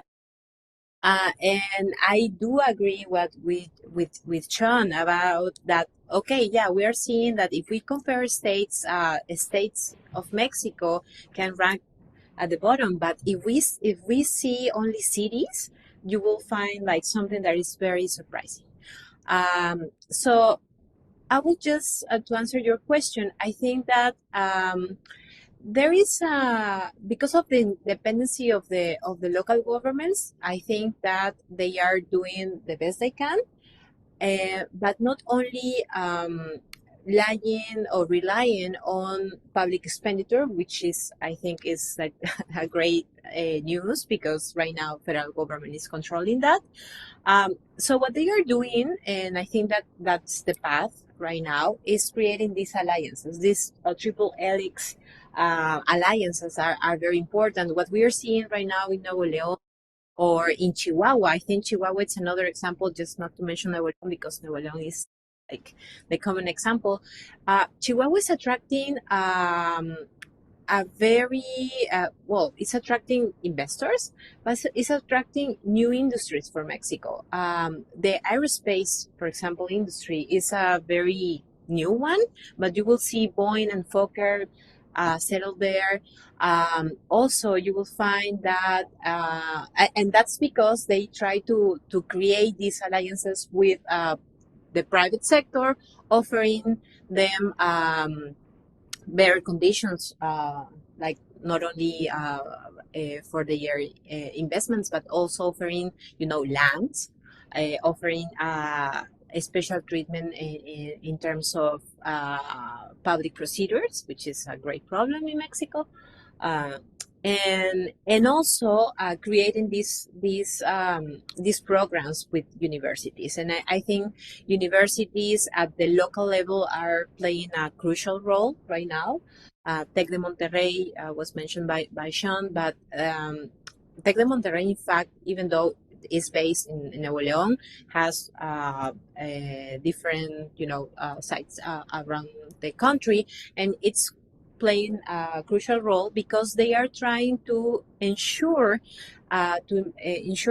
And I do agree with Sean about that. Okay, yeah, we are seeing that if we compare states, states of Mexico can rank at the bottom, but if we see only cities, you will find like something that is very surprising. So I will just to answer your question. I think that there is because of the independency of the local governments. I think that they are doing the best they can, but not only lying or relying on public expenditure, which is I think is like a great news because right now federal government is controlling that. So what they are doing, and I think that that's the path right now, is creating these alliances. These triple helix alliances are very important. What we are seeing right now in Nuevo León or in Chihuahua, I think Chihuahua is another example, just not to mention Nuevo León because Nuevo León is like the common example. Chihuahua is attracting a very well, it's attracting investors, but it's attracting new industries for Mexico. The aerospace, for example, industry is a very new one, but you will see Boeing and Fokker settled there. Also, you will find that, and that's because they try to create these alliances with the private sector, offering them better conditions, like not only for their investments, but also offering, lands, offering a special treatment in terms of public procedures, which is a great problem in Mexico. Uh, and also creating these programs with universities, and I think universities at the local level are playing a crucial role right now. Tec de Monterrey was mentioned by Sean, but Tec de Monterrey, in fact, even though is based in Nuevo León, has different sites around the country, and it's playing a crucial role because they are trying to ensure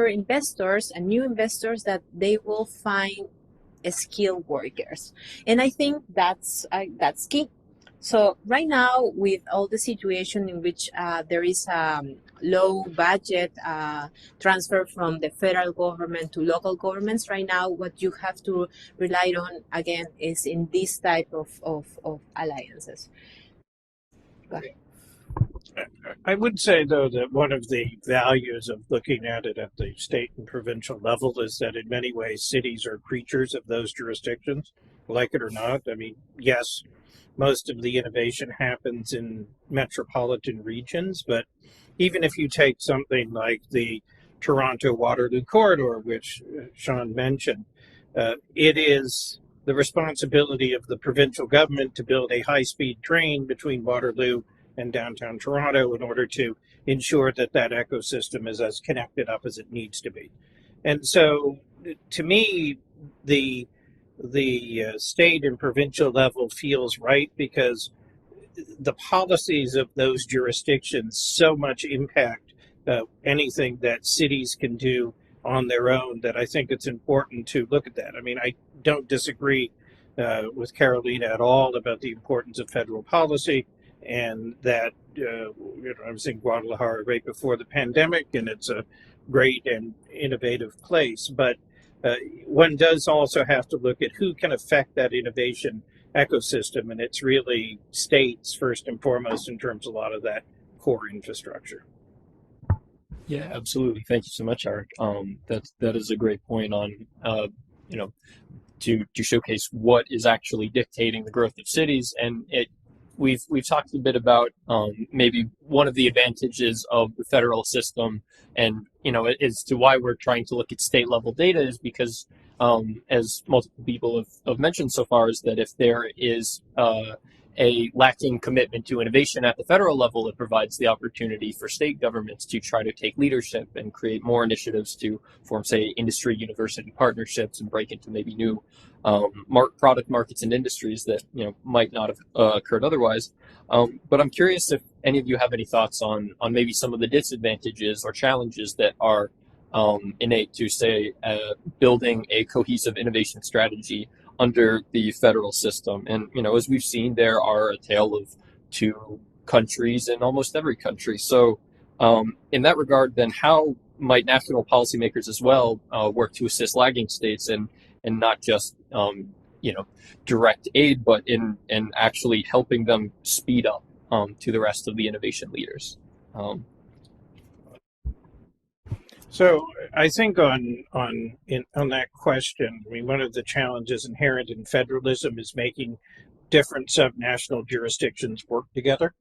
investors and new investors that they will find skilled workers, and I think that's key. So right now, with all the situation in which there is low budget transfer from the federal government to local governments, right now what you have to rely on again is in this type of alliances. Go ahead. I would say, though, that one of the values of looking at it at the state and provincial level is that in many ways cities are creatures of those jurisdictions, like it or not. I mean, yes, most of the innovation happens in metropolitan regions, but even if you take something like the Toronto Waterloo corridor, which Sean mentioned, it is the responsibility of the provincial government to build a high-speed train between Waterloo and downtown Toronto in order to ensure that that ecosystem is as connected up as it needs to be. And so, to me, the state and provincial level feels right because the policies of those jurisdictions so much impact anything that cities can do on their own that I think it's important to look at that. I mean, I don't disagree with Carolina at all about the importance of federal policy, and that I was in Guadalajara right before the pandemic, and it's a great and innovative place. But one does also have to look at who can affect that innovation ecosystem, and it's really states first and foremost in terms of a lot of that core infrastructure. Yeah, absolutely. Thank you so much, Eric. That is a great point on you know to showcase what is actually dictating the growth of cities, and we've talked a bit about maybe one of the advantages of the federal system, and as to why we're trying to look at state level data is because as multiple people have mentioned so far, is that if there is a lacking commitment to innovation at the federal level, it provides the opportunity for state governments to try to take leadership and create more initiatives to form, say, industry university partnerships and break into maybe new product markets and industries that might not have occurred otherwise. But I'm curious if any of you have any thoughts on maybe some of the disadvantages or challenges that are innate to, say, building a cohesive innovation strategy under the federal system. And, as we've seen, there are a tale of two countries in almost every country. So in that regard, then how might national policymakers as well work to assist lagging states and not just, direct aid, but in actually helping them speed up to the rest of the innovation leaders? So I think on that question, I mean, one of the challenges inherent in federalism is making different subnational jurisdictions work together.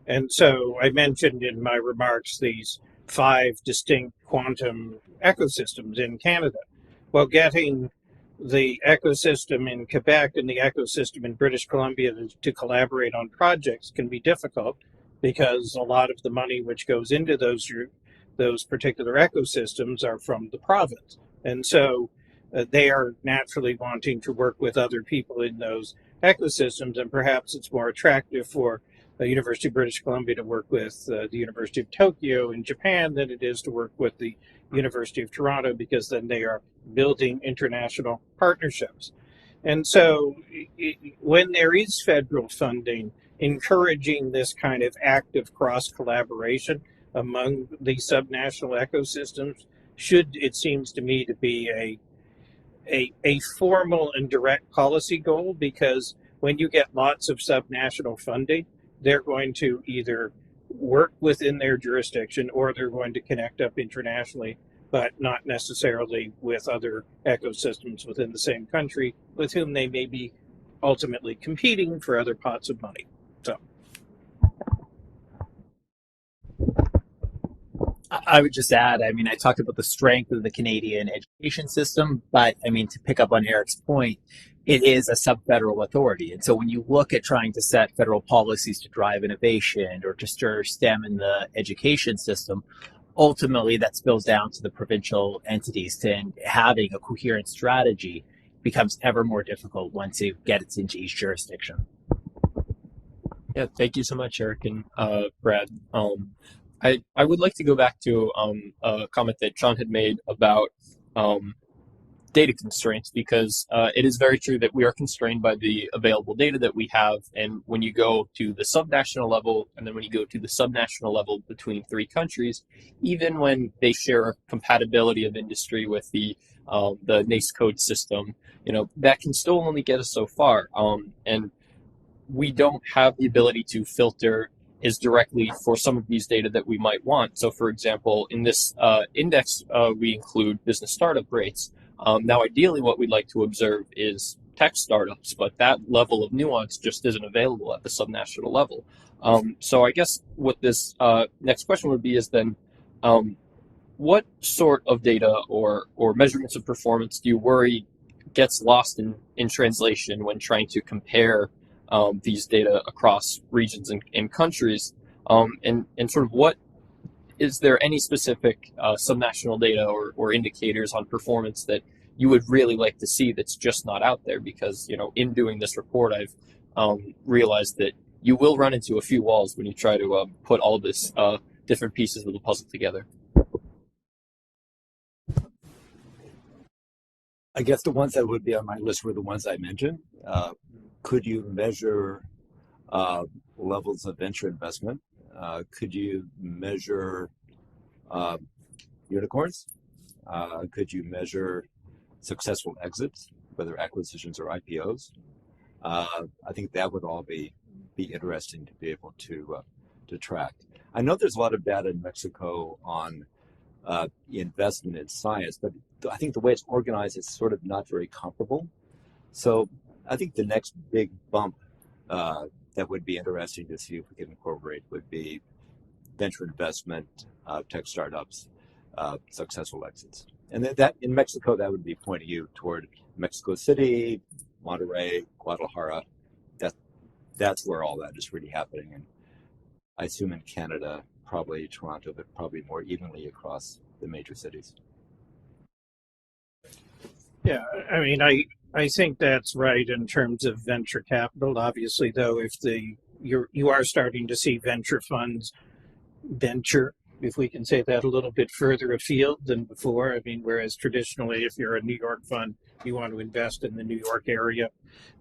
And so I mentioned in my remarks these 5 distinct quantum ecosystems in Canada. Well, getting the ecosystem in Quebec and the ecosystem in British Columbia to collaborate on projects can be difficult because a lot of the money which goes into those particular ecosystems are from the province. And so they are naturally wanting to work with other people in those ecosystems, and perhaps it's more attractive for the University of British Columbia to work with the University of Tokyo in Japan than it is to work with the University of Toronto, because then they are building international partnerships. And so when there is federal funding, encouraging this kind of active cross collaboration among the subnational ecosystems should, it seems to me, to be a formal and direct policy goal, because when you get lots of subnational funding, they're going to either work within their jurisdiction or they're going to connect up internationally, but not necessarily with other ecosystems within the same country with whom they may be ultimately competing for other pots of money. So I would just add, I mean, I talked about the strength of the Canadian education system, but I mean, to pick up on Eric's point, it is a sub-federal authority. And so when you look at trying to set federal policies to drive innovation or to stir STEM in the education system, ultimately that spills down to the provincial entities, and having a coherent strategy becomes ever more difficult once it gets into each jurisdiction. Yeah, thank you so much, Eric and Brad. I would like to go back to a comment that John had made about data constraints, because it is very true that we are constrained by the available data that we have. And when you go to the subnational level, and then when you go to the subnational level between 3 countries, even when they share a compatibility of industry with the NAICS code system, that can still only get us so far. And we don't have the ability to filter as directly for some of these data that we might want. So, for example, in this index, we include business startup rates. Now, ideally, what we'd like to observe is tech startups, but that level of nuance just isn't available at the subnational level. So I guess what this next question would be is then, what sort of data or measurements of performance do you worry gets lost in translation when trying to compare these data across regions and countries? And sort of what, is there any specific subnational data or indicators on performance that you would really like to see that's just not out there? Because, in doing this report, I've realized that you will run into a few walls when you try to put all this different pieces of the puzzle together. I guess the ones that would be on my list were the ones I mentioned. Could you measure levels of venture investment? Could you measure unicorns? Could you measure successful exits, whether acquisitions or IPOs? I think that would all be interesting to be able to track. I know there's a lot of data in Mexico on investment in science, but I think the way it's organized, it's sort of not very comparable. So I think the next big bump that would be interesting to see if we can incorporate would be venture investment, tech startups, successful exits. And that in Mexico, that would be pointing you toward Mexico City, Monterrey, Guadalajara. that's where all that is really happening. And I assume in Canada, probably Toronto, but probably more evenly across the major cities. Yeah, I mean, I think that's right in terms of venture capital. Obviously, though, if you are starting to see venture funds venture, if we can say that, a little bit further afield than before. I mean, whereas traditionally, if you're a New York fund, you want to invest in the New York area,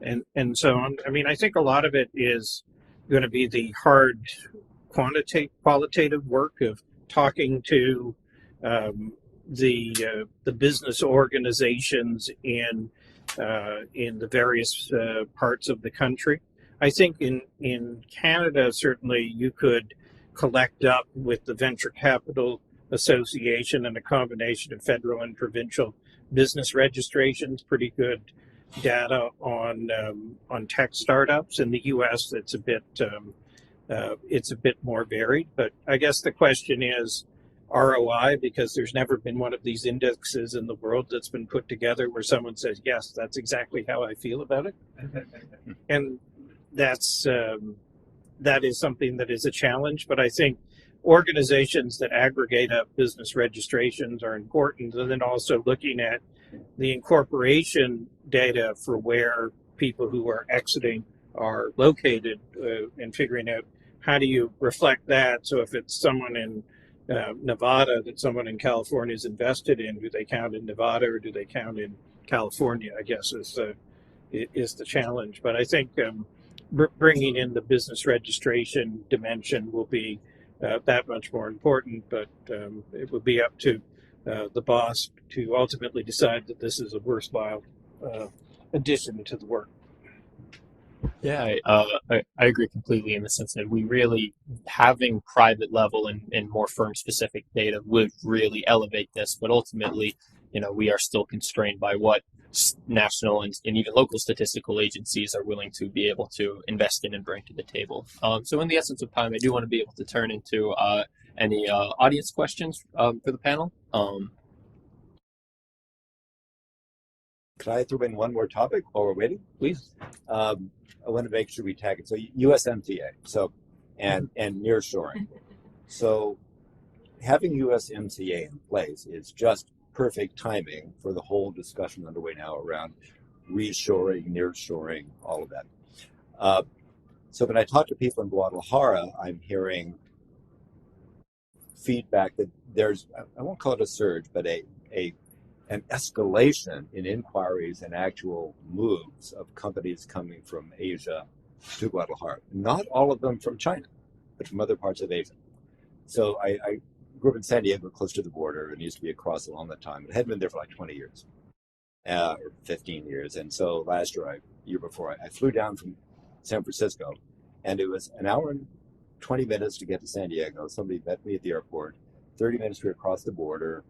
and so on. I mean, I think a lot of it is going to be the hard qualitative work of talking to um, the business organizations in the various parts of the country. I think in Canada, certainly you could collect up with the Venture Capital Association and a combination of federal and provincial business registrations, pretty good data on tech startups. In the U.S., it's a bit more varied, but I guess the question is ROI, because there's never been one of these indexes in the world that's been put together where someone says, yes, that's exactly how I feel about it. And that is something that is a challenge, but I think organizations that aggregate up business registrations are important. And then also looking at the incorporation data for where people who are exiting are located and figuring out how do you reflect that. So if it's someone in Nevada that someone in California is invested in, do they count in Nevada or do they count in California, I guess is the challenge. But I think bringing in the business registration dimension will be that much more important, but it will be up to the boss to ultimately decide that this is a worthwhile addition to the work. Yeah, I agree completely in the sense that we really having private level and more firm specific data would really elevate this, but ultimately, we are still constrained by what national and even local statistical agencies are willing to be able to invest in and bring to the table. So in the essence of time, I do want to be able to turn into any audience questions for the panel. Can I throw in one more topic while we're waiting? Please. I want to make sure we tag it. So USMCA, and nearshoring. So having USMCA in place is just perfect timing for the whole discussion underway now around reshoring, nearshoring, all of that. So when I talk to people in Guadalajara, I'm hearing feedback that there's, I won't call it a surge, but an escalation in inquiries and actual moves of companies coming from Asia to Guadalajara. Not all of them from China, but from other parts of Asia. So I grew up in San Diego, close to the border, and used to be across along that time. But I hadn't been there for like 20 years, or 15 years. And so last year before, I flew down from San Francisco, and it was an hour and 20 minutes to get to San Diego. Somebody met me at the airport, 30 minutes to cross the border.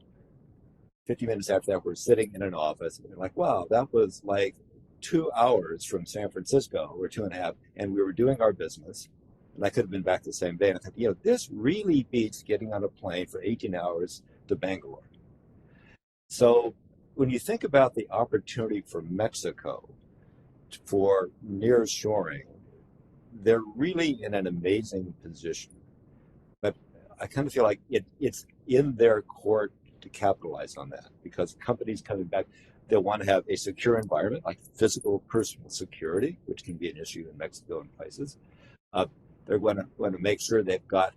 50 minutes after that, we're sitting in an office, and we're like, wow, that was like 2 hours from San Francisco, or 2.5, and we were doing our business. And I could have been back the same day. And I thought, this really beats getting on a plane for 18 hours to Bangalore. So when you think about the opportunity for Mexico for nearshoring, they're really in an amazing position. But I kind of feel like it's in their court to capitalize on that, because companies coming back, they'll want to have a secure environment, like physical personal security, which can be an issue in Mexico and places. They're going to make sure they've got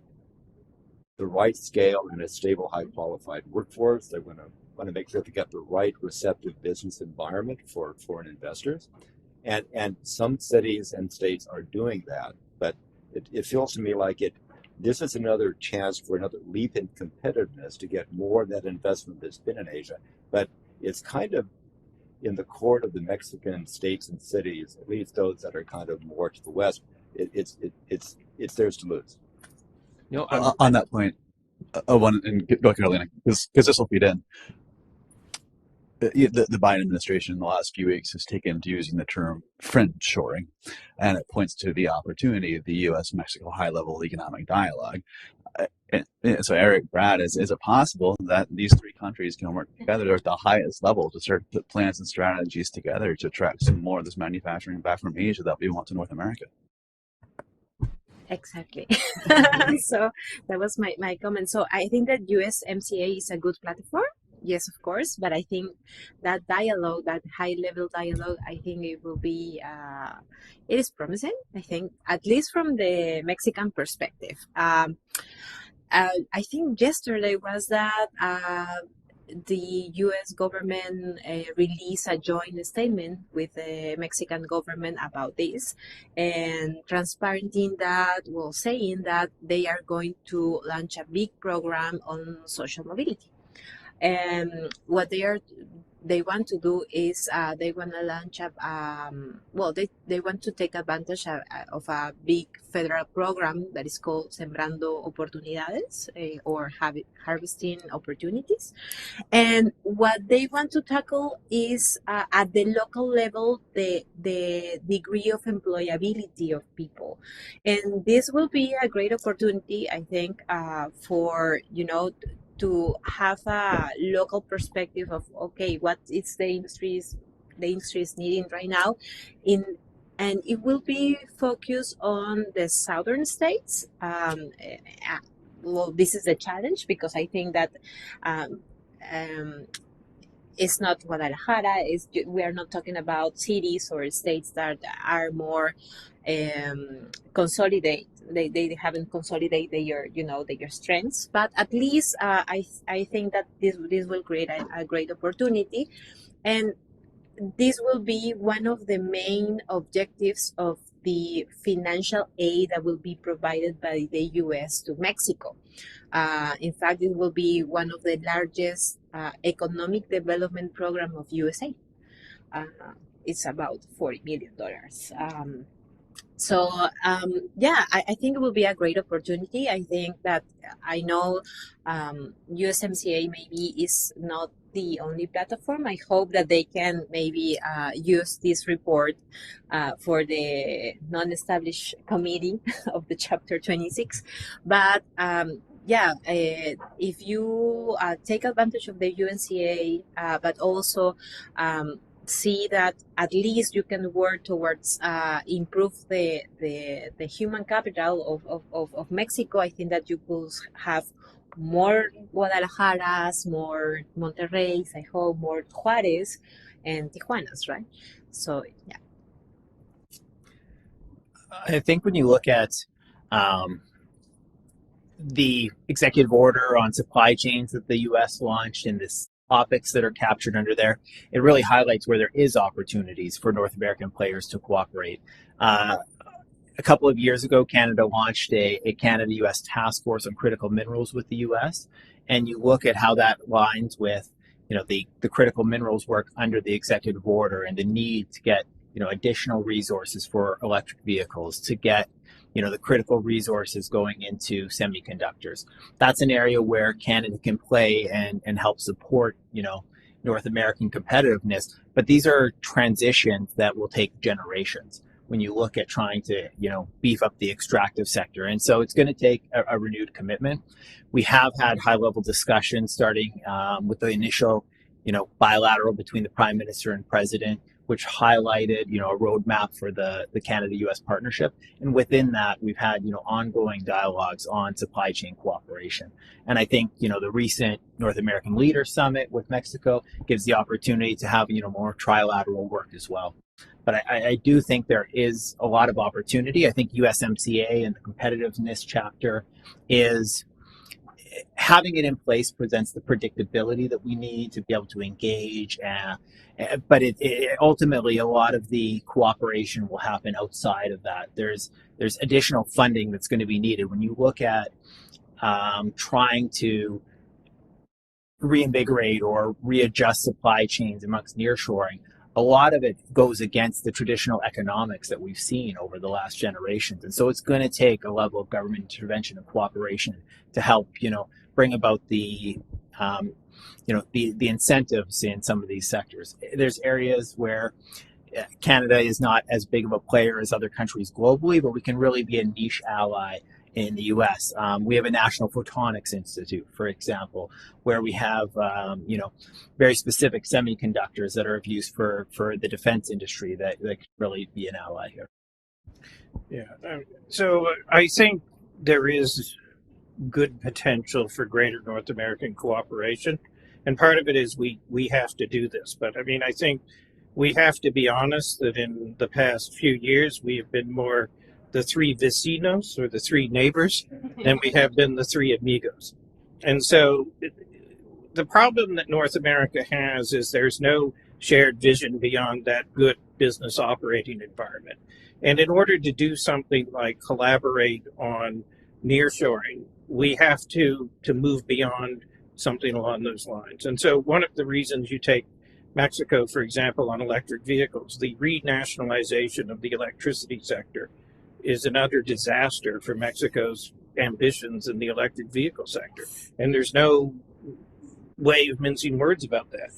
the right scale and a stable, high qualified workforce. They're going to make sure they've got the right receptive business environment for foreign investors. And some cities and states are doing that, but it feels to me like this is another chance for another leap in competitiveness to get more of that investment that's been in Asia. But it's kind of in the court of the Mexican states and cities, at least those that are kind of more to the west. It's theirs to lose. On that point, go ahead, Carolina, because this will feed in. The Biden administration in the last few weeks has taken to using the term friendshoring, and it points to the opportunity of the U.S.-Mexico high-level economic dialogue. So, Eric, Brad, is it possible that these three countries can work together at the highest level to start to put plans and strategies together to attract some more of this manufacturing back from Asia that we want to North America? Exactly. So that was my comment. So I think that USMCA is a good platform. Yes, of course, but I think that dialogue, that high level dialogue, I think it will be, it is promising. I think, at least from the Mexican perspective. I think yesterday was that the U.S. government released a joint statement with the Mexican government about this, and transparenting that, well, saying that they are going to launch a big program on social mobility. And what they want to do is they want to launch up they want to take advantage of a big federal program that is called Sembrando Oportunidades, or harvesting opportunities. And what they want to tackle is, at the local level, the degree of employability of people. And this will be a great opportunity, I think, for, to have a local perspective of, okay, what is the industry is needing right now, in and it will be focused on the southern states. Well, this is the challenge, because I think that, um, um, it's not Guadalajara. We are not talking about cities or states that are more consolidate. They haven't consolidated their strengths, but at least, I think that this will create a great opportunity, and this will be one of the main objectives of the financial aid that will be provided by the U.S. to Mexico. In fact, it will be one of the largest economic development program of USA. Uh, it's about $40 million. So, yeah, I think it will be a great opportunity. I think that, I know, USMCA maybe is not the only platform. I hope that they can maybe use this report for the non-established committee of the Chapter 26. But, yeah, if you take advantage of the UNCA, but also, see that at least you can work towards improve the human capital of Mexico. I think that you could have more Guadalajaras, more Monterreys, I hope more Juarez and Tijuanas, right? So yeah. I think when you look at um, the executive order on supply chains that the U.S. launched and the topics that are captured under there, it really highlights where there is opportunities for North American players to cooperate. A couple of years ago, Canada launched a Canada-U.S. task force on critical minerals with the U.S., and you look at how that aligns with the critical minerals work under the executive order and the need to get additional resources for electric vehicles, to get the critical resources going into semiconductors. That's an area where Canada can play and help support North American competitiveness. But these are transitions that will take generations when you look at trying to beef up the extractive sector. And so it's going to take a renewed commitment. We have had high level discussions starting with the initial bilateral between the Prime Minister and President, which highlighted a roadmap for the Canada-U.S. partnership. And within that, we've had ongoing dialogues on supply chain cooperation. And I think the recent North American Leaders Summit with Mexico gives the opportunity to have more trilateral work as well. But I do think there is a lot of opportunity. I think USMCA and the competitiveness chapter is having it in place presents the predictability that we need to be able to engage. But ultimately, a lot of the cooperation will happen outside of that. There's additional funding that's going to be needed. When you look at trying to reinvigorate or readjust supply chains amongst nearshoring, a lot of it goes against the traditional economics that we've seen over the last generations. And so it's going to take a level of government intervention and cooperation to help, bring about the incentives in some of these sectors. There's areas where Canada is not as big of a player as other countries globally, but we can really be a niche ally in the U.S. We have a National Photonics Institute, for example, where we have very specific semiconductors that are of use for the defense industry that could really be an ally here. Yeah. So I think there is good potential for greater North American cooperation. And part of it is we have to do this. But I mean, I think we have to be honest that in the past few years, we have been more the three vecinos or the three neighbors than we have been the three amigos. And so the problem that North America has is there's no shared vision beyond that good business operating environment. And in order to do something like collaborate on nearshoring, we have to move beyond something along those lines. And so one of the reasons you take Mexico, for example, on electric vehicles, the renationalization of the electricity sector is another disaster for Mexico's ambitions in the electric vehicle sector. And there's no way of mincing words about that.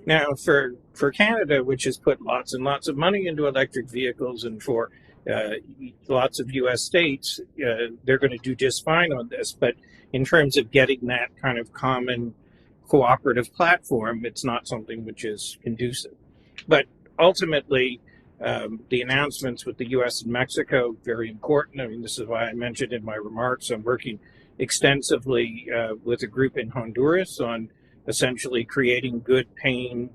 Now, for Canada, which has put lots and lots of money into electric vehicles, and for lots of U.S. states, they're going to do just fine on this. But in terms of getting that kind of common cooperative platform, it's not something which is conducive. But ultimately, the announcements with the U.S. and Mexico, very important. I mean, this is why I mentioned in my remarks, I'm working extensively with a group in Honduras on essentially creating good paying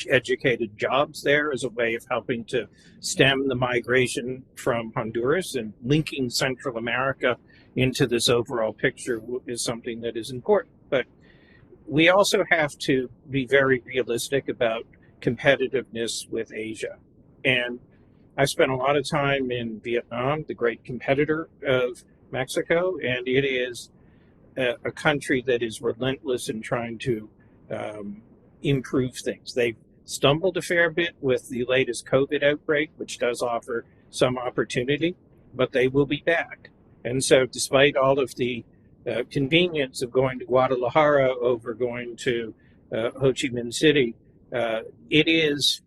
educated jobs there as a way of helping to stem the migration from Honduras, and linking Central America into this overall picture is something that is important. But we also have to be very realistic about competitiveness with Asia. And I spent a lot of time in Vietnam, the great competitor of Mexico, and it is a country that is relentless in trying to improve things. They've stumbled a fair bit with the latest COVID outbreak, which does offer some opportunity, but they will be back. And so, despite all of the convenience of going to Guadalajara over going to Ho Chi Minh City, it is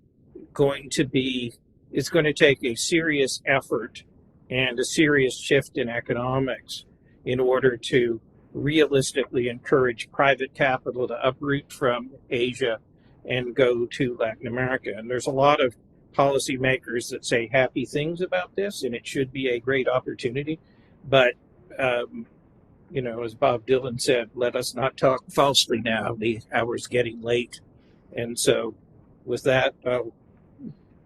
going to be, it's going to take a serious effort and a serious shift in economics in order to realistically encourage private capital to uproot from Asia and go to Latin America. And there's a lot of policymakers that say happy things about this, and it should be a great opportunity. But, as Bob Dylan said, let us not talk falsely now. The hour's getting late. And so with that, I'll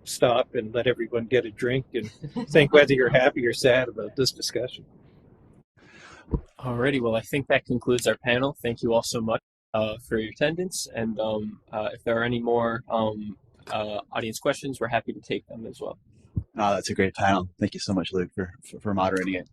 stop and let everyone get a drink and think whether you're happy or sad about this discussion. Alrighty, well, I think that concludes our panel. Thank you all so much for your attendance. And if there are any more audience questions, we're happy to take them as well. That's a great panel. Thank you so much, Luke, for moderating it.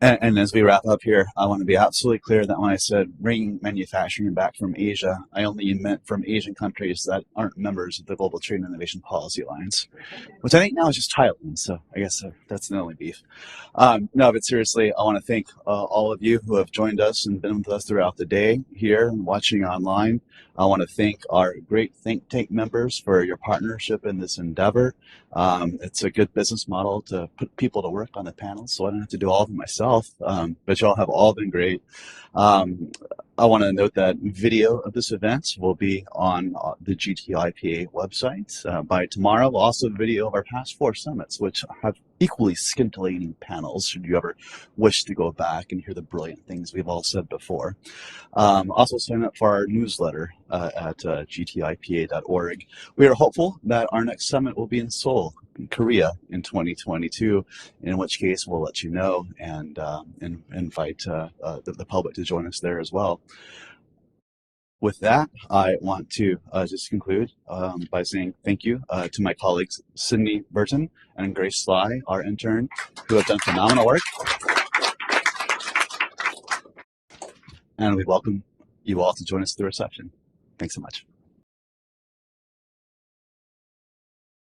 And as we wrap up here, I want to be absolutely clear that when I said bringing manufacturing back from Asia, I only meant from Asian countries that aren't members of the Global Trade and Innovation Policy Alliance, which I think now is just Thailand. So I guess that's the only beef. No, but seriously, I want to thank all of you who have joined us and been with us throughout the day here and watching online. I want to thank our great think tank members for your partnership in this endeavor. It's a good business model to put people to work on the panels, so I don't have to do all of them myself, but y'all have all been great. I want to note that video of this event will be on the GTIPA website by tomorrow. We'll also have a video of our past 4 summits, which have equally scintillating panels, should you ever wish to go back and hear the brilliant things we've all said before. Also sign up for our newsletter at gtipa.org. We are hopeful that our next summit will be in Seoul, Korea in 2022, in which case we'll let you know and invite the public to join us there as well. With that, I want to just conclude by saying thank you to my colleagues Sydney Burton and Grace Sly, our intern, who have done phenomenal work. And we welcome you all to join us at the reception. Thanks so much.